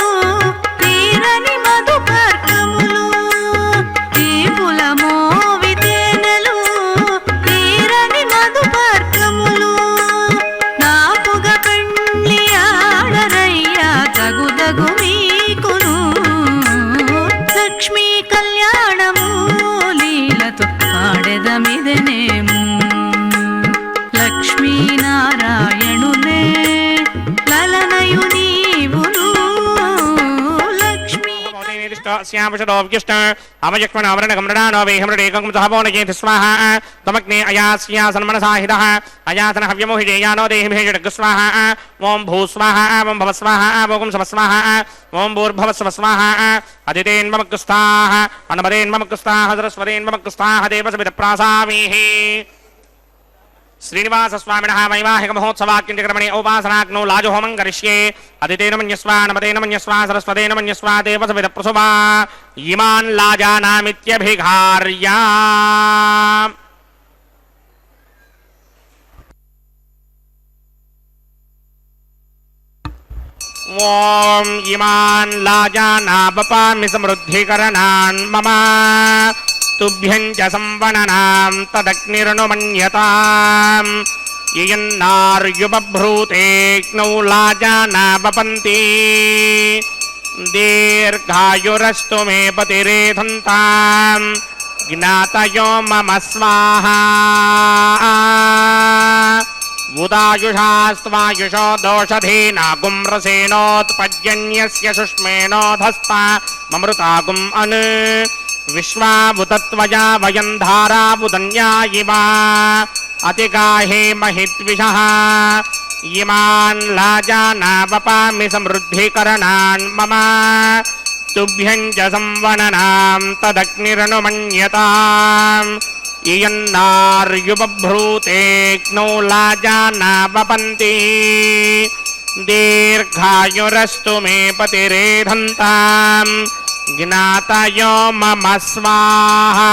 తీరని మధుపర్కములు తీపుల మోవితేనెలు తీరని మధుపర్కములు నాపుగ పెండ్లి ఆడరయ్యా తగుదగు మీకును లక్ష్మీ కళ్యాణము లీలతో పాడెదమిదనేము లక్ష్మీనారాయణులే లలనయు నీవును లక్ష్మీ శ్యామశోభ్యష్ట అమయక్ష్మణ అవరణ గమరణానో వేహమృడేకం సహపోనయేతి స్వాహ తమగ్నే అయాస్యా సన్మనసాహిత అయాసన హవ్యమోహిజేయానో దేహిభేషడగ్ స్వాహ ఓం భూస్వాహ ఓం భవస్వాహ ఓం సమస్వాహ ఓం భూర్భవస్వస్వాహ అదితేన్మమగ్స్తాః అనమదేన్మమగ్స్తాః సరస్వతేన్మమగ్స్తాః దేవసమిత ప్రాసామీః श्रीनिवासस्वामिनः वैवाहिकमहोत्सवाक्यक्रमणे औपासनाग्नौ लाजहोमं करिष्ये अदितेन मन्यस्वा नमतेन मन्यस्वा सरस्वतेन मन्यस्वा देवसविदप्रसुवा इमान् लाजानामित्यभिघार्या ॐ इमान् लाजानापपामि समृद्धिकरणान् मम तुभ्यं च संवननां तदग्निर्नुमन्यताम् ययन्नार्युपभ्रूतेऽग्नौ लाजाना वपन्ति दीर्घायुरस्तु मे पतिरेधन्ताम् ज्ञातयो मम स्वाहा उदायुषास्त्वायुषो दोषधीनागुं रसेनोत्पद्यन्यस्य शुष्मेणोधस्ता ममृतागुम् अन् विश्वावुतत्वया वयं धारावुदन्या इव अतिगाहे महित्विषः इमान् लाजानावपामि समृद्धिकरणान् मम तुभ्यं च संवननां तदग्निरनुमन्यताम् इयन्नार्युपभ्रूतेऽग्नौ लाजानावपन्ति दीर्घायुरस्तु मे पतिरेधन्ताम् ज्ञातयो मम स्वाहा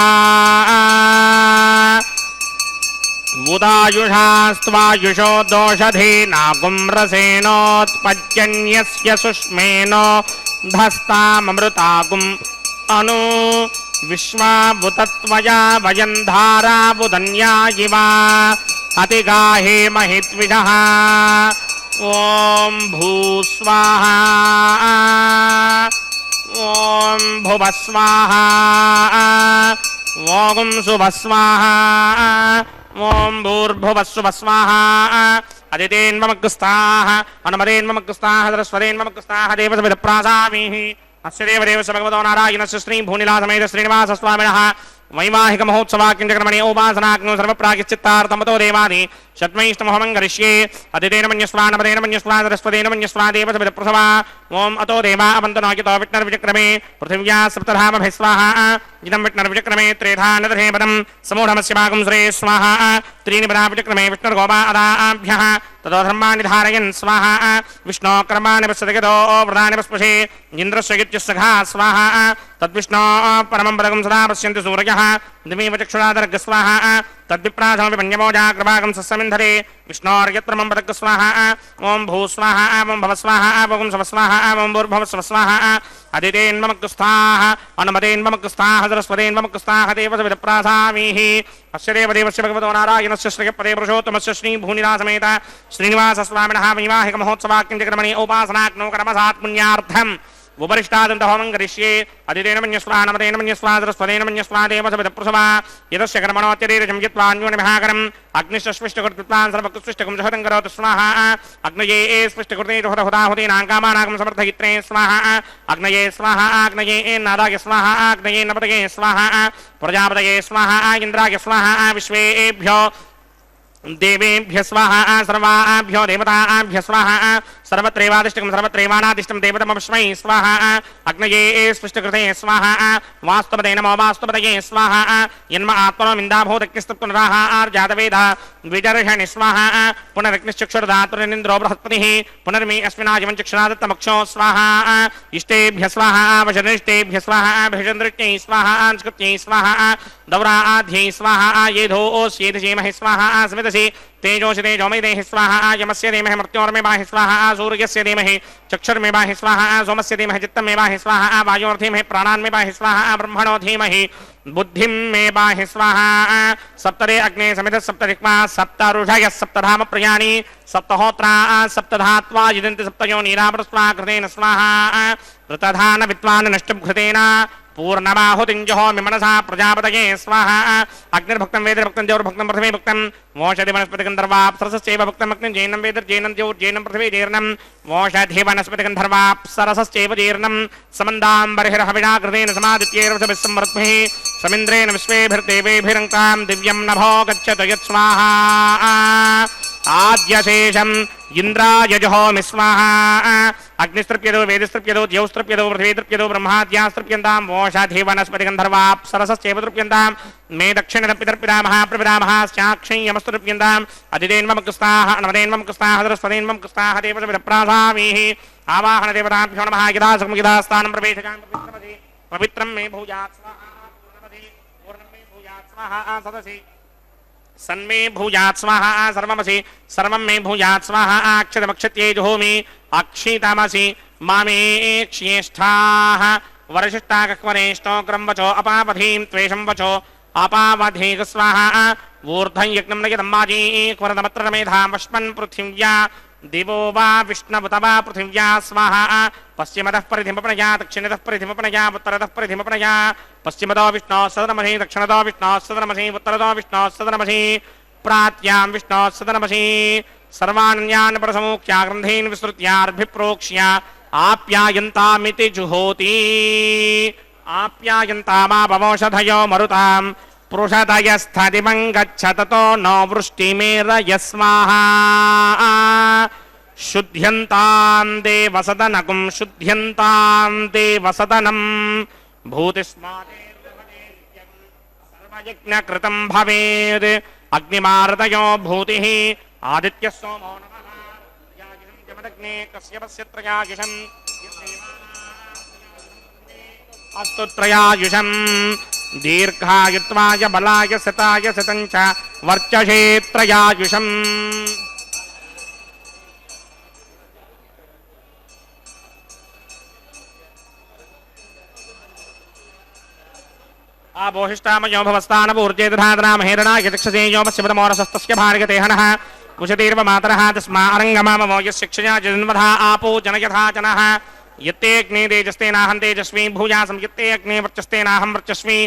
उदायुषास्त्वायुषो दोषधीनागुं रसेनोत्पद्यन्यस्य सुष्मेनो धस्ताममृतागुम् अनु विश्वावुतत्वया वयं धारावुदन्या इव अतिगाहे महित्विषः ॐ भूस्वाहा ॐ भुवस्वाहा ॐ सुभस्वाहा ॐ भूर्भुवस्सुभस्वाहा अदितेन्ममग्रस्ताः अनुमदेन्ममग्रस्ताः सरस्वतेन्ममग्रस्ताः देवसमिदप्रासामीः अस्य देवदेवस्य भगवतो नारायणस्य श्री भूनिलासमेत श्रीनिवासस्वामिनः वैवाहिक महोत्सवाकिंचक्रमणे उपासनाग्नो सर्वप्रागिश्चित्तार्थमतो देवादि षट्मैष्टमोहमं करिष्ये अदितेन मन्यस्वा नमदेन मन्यस्वा सरस्वतेन मन्यस्वा देवसमिदप्रसवा ॐ अतो देवा अवन्तनोकितो विष्णुर्विचक्रमे पृथिव्या सप्तधामभिः स्वाहा इदं विष्णुर्विचक्रमे त्रेधा नदधे पदं समूढमस्य भागं श्रे स्वाहा त्रीणि पदा विचक्रमे विष्णुर्गोपा अदाभ्यः ततो धर्माणि धारयन् स्वाहा विष्णो कर्माणि पश्यतो व्रतानि पस्पशे इन्द्रस्य गित्यस्सखा स्वाहा तद्विष्णो परमं पदकं सदा पश्यन्ति सूर्यः दिमेव चक्षुरादर्घ स्वाहा तद्विप्रासमपि पञ्चमोजाग्रभागं सस्यमिन्धरे विष्णोर्यत्रमं पदक स्वाहा ॐ भूस्वाहा ॐ भवस्वाहा ॐ स्वस्वाहा ॐ भूर्भुवस्वस्वाहा अदितेन्ममग्रस्ताः अनुमदेन्ममग्रस्ताः सरस्वतेन्ममग्रस्ताः देवसमिदप्रासामीः अस्य देवदेवस्य भगवतो नारायणस्य श्रीपदे पुरुषोत्तमस्य श्रीभूनिलासमेत श्रीनिवासस्वामिनः वैवाहिक महोत्सवाकिंचक्रमणे उपासनाग्नो कर्मसात् पुण्यार्थम् उपरिष्टादन्तहोमं करिष्ये अदितेन मन्यस्वा नमदेन मन्यस्वा सरस्वतेन मन्यस्वा देवसमिदप्रसवा यदस्य कर्मणोऽत्यरीरजं यत्त्वान्योनिभाकरम् अग्निश्चस्पृष्टकृत्वान् सर्वकृत्स्पृष्टकं जहतं करोतु स्वाहा अग्नये स्पृष्टकृते जुहदहुदाहुतीनां कामानागं समर्थयित्रे स्वाहा अग्नये स्वाहा अग्नये नादाय स्वाहा अग्नये नपतये स्वाहा प्रजापतये स्वाहा इन्द्राय स्वाहा विश्वेभ्यो देवेभ्यः स्वाहा सर्वाभ्यो देवताभ्यः स्वाहा सर्वत्रैवादिष्टकं सर्वत्रैवानादिष्टं देवतमस्मै स्वाहा अग्नये स्पृष्टकृते स्वाहा वास्तवते नमो वास्तवतये स्वाहा यन्म आत्मनो मिन्दाभूतज्ञस्तपुनराः आर्जातवेदः द्विजर्षणि स्वाहा पुनरग्निश्चक्षुर्धातुरिन्द्रो बृहस्पतिः पुनर्मे अस्मिनाजीवं चक्षुरादत्तमक्षो स्वाहा इष्टेभ्यः स्वाहा वशनिष्टेभ्यः स्वाहा भजन्द्रित्यै स्वाहा अंस्कृत्यै स्वाहा दौराध्यै स्वाहा येधोऽस्येधीमहि स्वाहा स्मितसि तेजोषि तेजोमयि स्वाहा यमस्य धीमहि मृत्योर्मे बाहि स्वाहा सूर्यस्य धीमहि चक्षुर्मे बाहि स्वाहा सोमस्य धीमहि चित्तमे बाहि स्वाहा वायोर्धीमहि प्राणान्मे बाहि स्वाहा ब्रह्मणो धीमहि बुद्धिं मे बाहि स्वाहा सप्तरे अग्ने समित सप्तरिक्मा सप्तऋषयः सप्तधाम प्रयाणि सप्तहोत्रा सप्तधात्वा यजन्ति सप्तयो नीरावृत्वा कृतेन स्वाहा ऋतधान विद्वान् नष्टं कृतेन पूर्णमाहुतिञ्जहोमि मनसा प्रजापतये स्वाहा अग्निर्भक्तं वेदर्भक्तं द्यौर्भक्तं पृथिवी भक्तं वोषधि वनस्पतिगन्धर्वाप्सरसश्चैव भक्तं अग्निं जैनं वेदर्जैनं द्यौर्जैनं पृथिवी जीर्णं वोषधि वनस्पतिगन्धर्वाप्सरसश्चैव जीर्णं समन्दाम्बर्हिर्हविषा कृतेन समादित्यैर्वसभिः संवृत्भिः समिन्द्रेण विश्वेभिर्देवेभिरङ्कां दिव्यं नभो गच्छतु यत्स्वाहा आद्यशेषम् इंद्राय जहोमि स्वाहा अग्निस्तृप्यतो वेदस्तृप्यतो द्यौस्तृप्यतो पृथ्वीस्तृप्यतो ब्रह्माद्यास्तृप्यन्तां वोषधि वनस्पतिगन्धर्वाप्सरसश्चैव तृप्यन्तां मे दक्षिणतर्पितर्पिता महाप्रपिता महाश्चाक्षय्यमस्तृप्यन्ताम् अदितेन्ममकृस्ताः नमदेन्ममकृस्ताः सरस्वतेन्ममकृस्ताः देवसमिदप्रासामीः आवाहन देवताभ्यो नमः यदा सुखं यदा स्थानं प्रवेशकां पवित्रं मे भूयात् स्वाहा पूर्णं मे भूयात् स्वाहा सदसि सन्मे भूयात् स्वाहा सर्वमसि सर्वं मे भूयात् स्वाहा अक्षतमक्षत्यै जुहोमि अक्षितमसि मामे क्ष्येष्ठाः वरशिष्टाकक्वरेष्टो क्रं वचो अपावधीं त्वेषं वचो अपावधीक स्वाहा ऊर्ध्वं यज्ञं नयदम्बाजी क्वरदमत्र मेधां वष्मन् पृथिव्या दिवो वा विष्णुवत वा पृथिव्या स्वाहा पश्चिमतः परिधिमपणया दक्षिणतः परिधिमपणया उत्तरतः परिधिमपणया पश्चिमतो विष्णोः सदनमसि दक्षिणतो विष्णोः सदनमसि उत्तरतो विष्णोः सदनमसि प्रात्यां विष्णोः सदनमसि सर्वान्यान् परसमुख्या ग्रन्थीन् विस्तृत्यार्भिप्रोक्ष्य आप्यायन्तामिति जुहोति आप्यायन्तामापवोषधयो मरुतां पुरुषतयस्थदिवं गच्छ ततो न वृष्टिमेरय स्वाहा शुद्ध्यन्तां देवसदनकुं शुद्ध्यन्तां देवसदनं भूतिस्मादेर्वदेत्यं सर्वयज्ञकृतं भवेत् अग्निमारतयो भूतिः आदित्यः सोमो नमः यागिषं जमदग्ने कश्यपस्य त्रयागिषम् अस्तु त्रयायुषम् दीर्घायुत्वाय बलाय सताय सतञ्च वर्चसेत्रयायुषम् आबोहिष्टामयो भवस्तानपूर्जे दधातना महेरणा यचक्षसेयो पश्चिमतमोरसस्तस्य भार्गते हनः कुशतीर्व मातरः तस्मा अरङ्गमाममो यशिक्षया जन्मधा आपो जनयथा जनः यत्तेऽग्ने तेजस्तेनाहं तेजस्वी भूयासं यत्ते अग्ने वर्चस्तेनाहं वर्चस्वी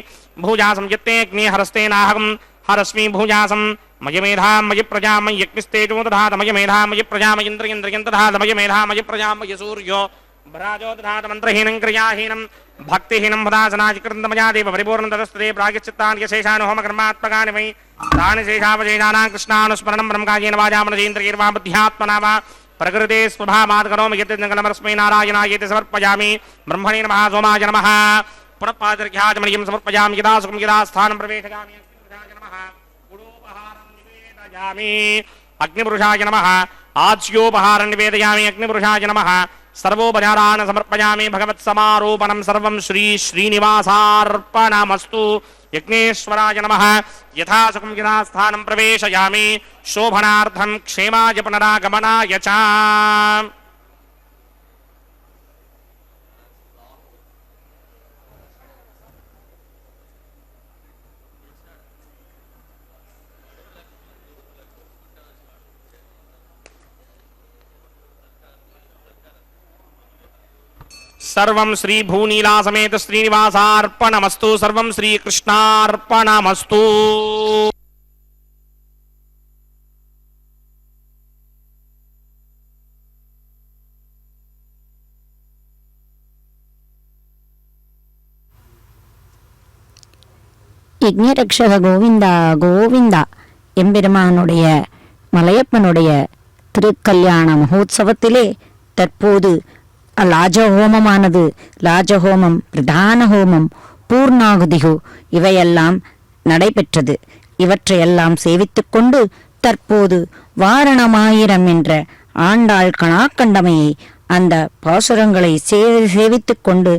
भूयासं यत्ते अग्ने हरस्तेनाहं हरस्मी भूयासं मयि मेधा मयि प्रजा मयि यज्ञस्तेजो दधात मयि मेधा मयि प्रजा मयि इन्द्रियं दधात मयि मेधा मयि प्रजा मयि सूर्यो भ्राजो दधात मन्त्रहीनं क्रियाहीनं भक्तिहीनं भदासनाचिकृतमयादेव परिपूर्णं तदस्तदे प्रागश्चित्तानि यशेषानुहोमकर्मात्मकानि वै तानि शेषावशेषानां कृष्णानुस्मरणं ब्रह्मकायेन वाजामनजेन्द्रियैर्वा बुद्ध्यात्मना वा प्रकृते स्वभावात् करोमि यत् जङ्गलमस्मै नारायणायेति समर्पयामि ब्रह्मणे नमः सोमाय नमः पुनः पादर्घ्याचमणीयं समर्पयामि यदा सुखं यदा स्थानं प्रवेशयामि नमः गुडोपहारं निवेदयामि अग्निपुरुषाय नमः आच्योपहारं निवेदयामि अग्निपुरुषाय नमः सर्वोपचारान् समर्पयामि भगवत्समारोपणं सर्वं श्री श्रीनिवासार्पणमस्तु यज्ञेश्वराय नमः यथा सुखं यथा स्थानं प्रवेशयामि शोभनार्थं क्षेमाय पुनरागमनाय च सर्वं श्री भूनीला समेत श्रीनिवासार्पणमस्तु सर्वं श्रीकृष्णार्पणमस्तु யக்ஞரக்ஷக கோவிந்தா கோவிந்தா எம்பெருமானுடைய மலையப்பனுடைய திருக்கல்யாண மகோத்சவத்திலே தற்போது லாஜஹோமமானது லாஜஹோமம் பிரதான ஹோமம் பூர்ணாகுதிகு இவையெல்லாம் நடைபெற்றது. இவற்றையெல்லாம் சேவித்துக் கொண்டு தற்போது வாரணமாயிரம் என்ற ஆண்டாள் கணாக்கண்டமையை அந்த பாசுரங்களை சேவித்துக் கொண்டு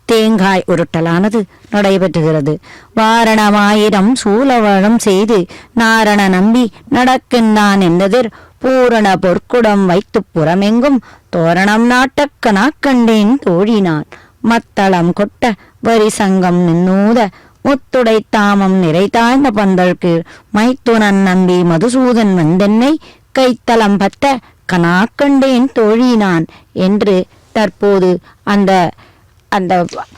தேங்காய் உருட்டலானது நடைபெற்றுகிறது. வாரணமாயிரம் சூலவழம் செய்து நாரண நம்பி நடக்கின்றான் என்பதிர் பூரண பொற்குடம் வைத்து புறமெங்கும் தோரணம் நாட்டக்க நாக்கண்டேன் தோழினான் மத்தளம் கொட்ட வரி சங்கம் நின்னூத முத்துடை தாமம் நிறைத்தாய்ந்த பந்தற்கு மைத்துனன் நம்பி மதுசூதன் வந்தென்னை கைத்தலம் பத்த கனாக்கண்டேன் தோழினான் என்று தற்போது அந்த அந்த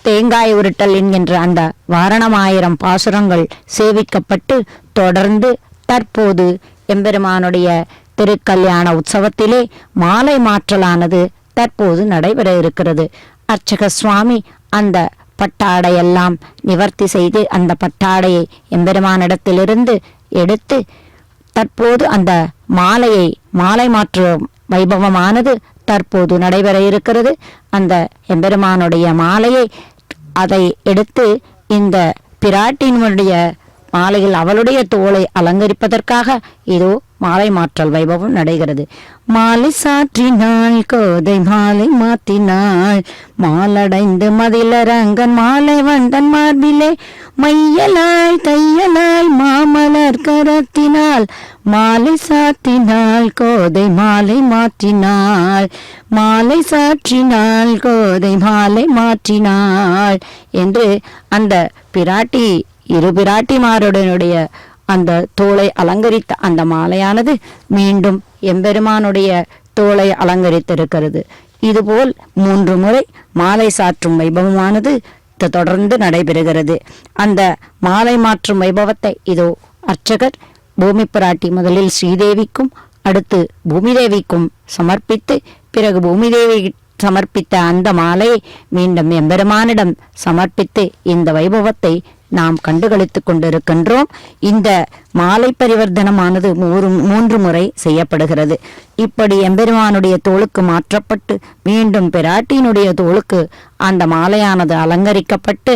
தேங்காய் உருட்டல் என்கின்ற அந்த வாரணமாயிரம் பாசுரங்கள் சேவிக்கப்பட்டு தொடர்ந்து தற்போது எம்பெருமானுடைய திருக்கல்யாண உற்சவத்திலே மாலை மாற்றலானது தற்போது நடைபெற இருக்கிறது. அர்ச்சக சுவாமி அந்த பட்டாடையெல்லாம் நிவர்த்தி செய்து அந்த பட்டாடையை எம்பெருமானிடத்திலிருந்து எடுத்து தற்போது அந்த மாலை மாற்று வைபவமானது தற்போது நடைபெற இருக்கிறது. அந்த எம்பெருமானுடைய மாலையை அதை எடுத்து இந்த பிராட்டினுடைய மாலையில் அவளுடைய தோளை அலங்கரிப்பதற்காக இதோ மாலை மாற்றல் வைபவம் நடைகிறது. மாலை சாற்றினாள் கோதை மாலை மாத்தினாள் மாலடைந்து மதிலரங்கன் மாலை வந்தன் மார்பிலே மையலாய் தையலாய் மாமலர் கரத்தினாள் மாலை சாத்தினாள் கோதை மாலை மாற்றினாள் மாலை சாற்றினாள் கோதை மாலை மாற்றினாள் என்று அந்த பிராட்டி இரு பிராட்டிமாருடனுடைய அந்த தோளை அலங்கரித்த அந்த மாலையானது மீண்டும் எம்பெருமானுடைய தோளை அலங்கரித்திருக்கிறது. இதுபோல் 3 முறை மாலை சாற்றும் வைபவமானது தொடர்ந்து நடைபெறுகிறது. அந்த மாலை மாற்றும் வைபவத்தை இதோ அர்ச்சகர் பூமி பிராட்டி முதலில் ஸ்ரீதேவிக்கும் அடுத்து பூமிதேவிக்கும் சமர்ப்பித்து பிறகு பூமிதேவி சமர்ப்பித்த அந்த மாலையை மீண்டும் எம்பெருமானிடம் சமர்ப்பித்து இந்த வைபவத்தை நாம் கண்டுகளித்துக் கொண்டிருக்கின்றோம். இந்த மாலை பரிவர்த்தனமானது 3 முறை செய்யப்படுகிறது. இப்படி எம்பெருமானுடைய தோளுக்கு மாற்றப்பட்டு மீண்டும் பிராட்டியினுடைய தோளுக்கு அந்த மாலையானது அலங்கரிக்கப்பட்டு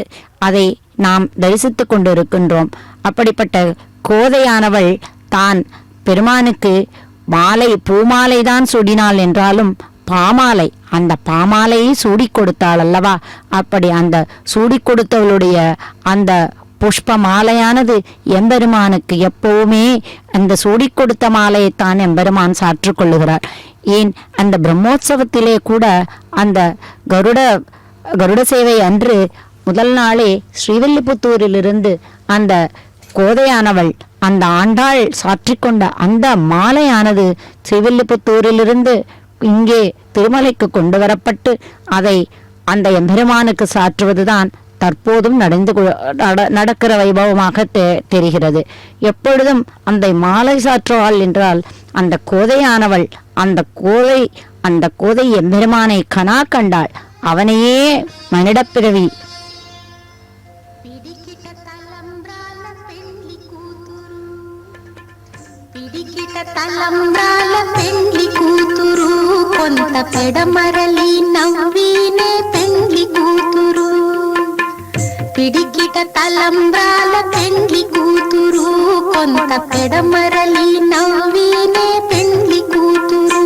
அதை நாம் தரிசித்துக் கொண்டிருக்கின்றோம். அப்படிப்பட்ட கோதையானவள் தான் பெருமானுக்கு மாலை பூமாலை தான் சூடினாள் என்றாலும் பாமாலை அந்த பாமாலையை சூடி கொடுத்தாள் அல்லவா? அப்படி அந்த சூடி கொடுத்தவளுடைய அந்த புஷ்ப மாலையானது எம்பெருமானுக்கு எப்பவுமே அந்த சூடிக் கொடுத்த மாலையைத்தான் எம்பெருமான் சாற்றிக் கொள்ளுகிறார். ஏன் அந்த பிரம்மோற்சவத்திலே கூட அந்த கருட சேவை அன்று முதல் நாளே ஸ்ரீவில்லிபுத்தூரிலிருந்து அந்த கோதையானவள் அந்த ஆண்டாள் சாற்றிக்கொண்ட அந்த மாலையானது ஸ்ரீவில்லிபுத்தூரிலிருந்து இங்கே திருமலைக்கு கொண்டு வரப்பட்டு அதை அந்த எம்பெருமானுக்கு சாற்றுவதுதான் தற்போதும் நடக்கிற வைபவமாக தெரிகிறது. எப்பொழுதும் அந்த மாலை சாற்றுவாள் என்றால் அந்த கோதையானவள் அந்த கோதை எம்பெருமானை கனா கண்டாள். அவனையே மனிடப்பிறவி తలంబ్రాల పెండ్లి కూతురు కొంత పెడమరలి నవ్వినే పెండ్లి కూతురు పిడికిట తలంబ్రాల పెండ్లి కూతురు కొంత పెడమరలి నవ్వినే పెండ్లి కూతురు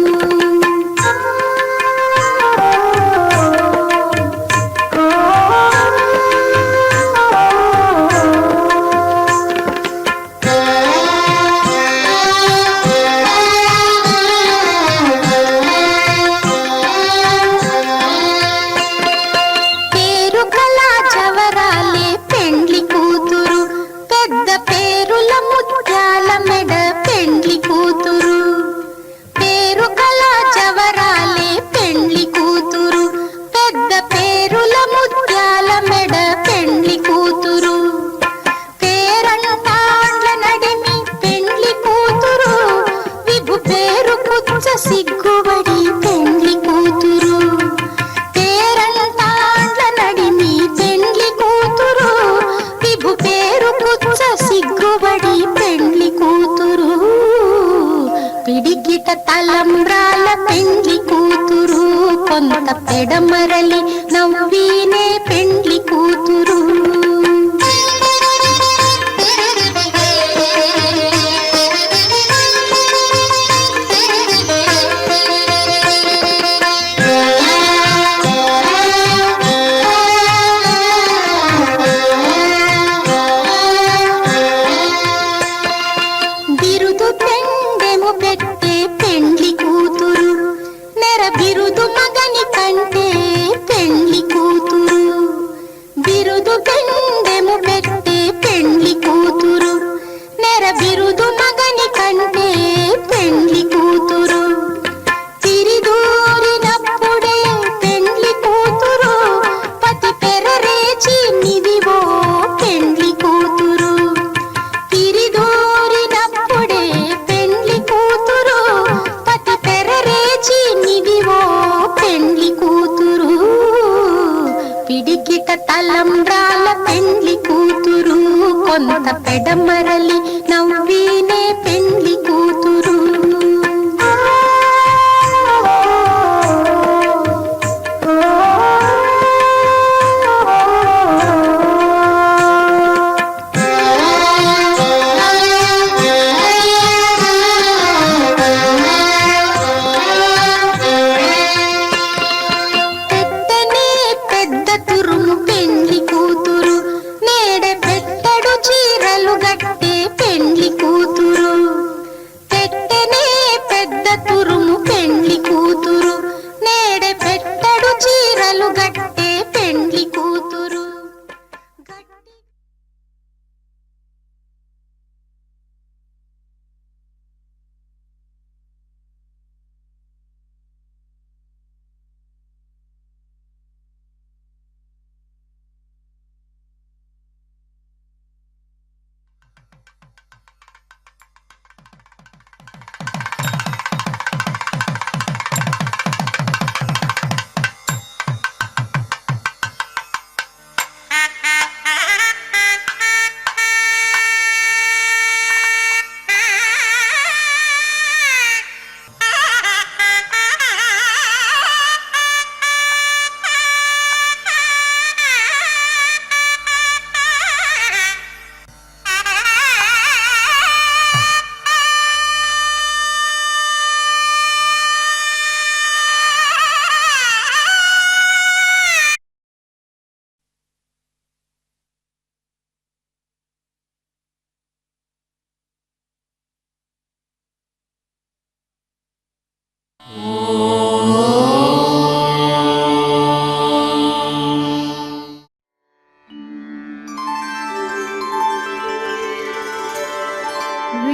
సిగ్గుబడి పెండ్లి కూతురు పేరంటాండ్ల నడిమి పెండ్లి కూతురు విభు పేరు పుచ్చ సిగ్గుబడి పెండ్లి కూతురు పిడికిట తలంబ్రాల పెండ్లి కూతురు కొంత పెడమరలి నవ్వినే పెండ్లి కూతురు తలంబ్రాల పెండ్లి కూతురు కొంత పెడమరలి నవ్వినే పెండ్లి కూతురు నేడే పెట్టడు చీరలు గట్టి పెండ్లి కూతురు పెట్టె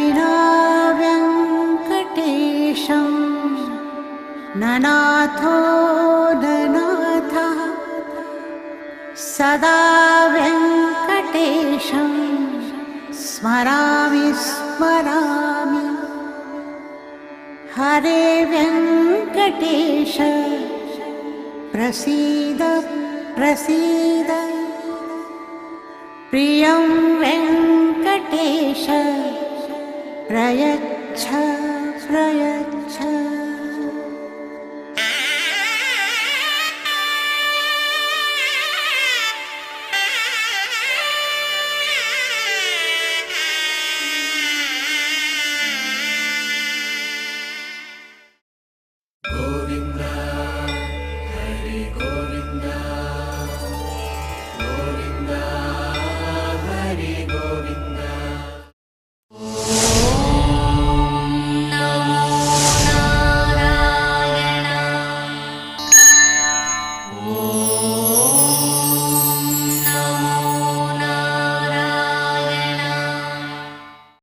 विना वेङ्कटेशं ननाथो ननाथः सदा वेङ्कटेशं स्मरामि स्मरामि हरे वेङ्कटेश प्रसीद प्रसीद प्रियं वेङ्कटेश प्रयच्छ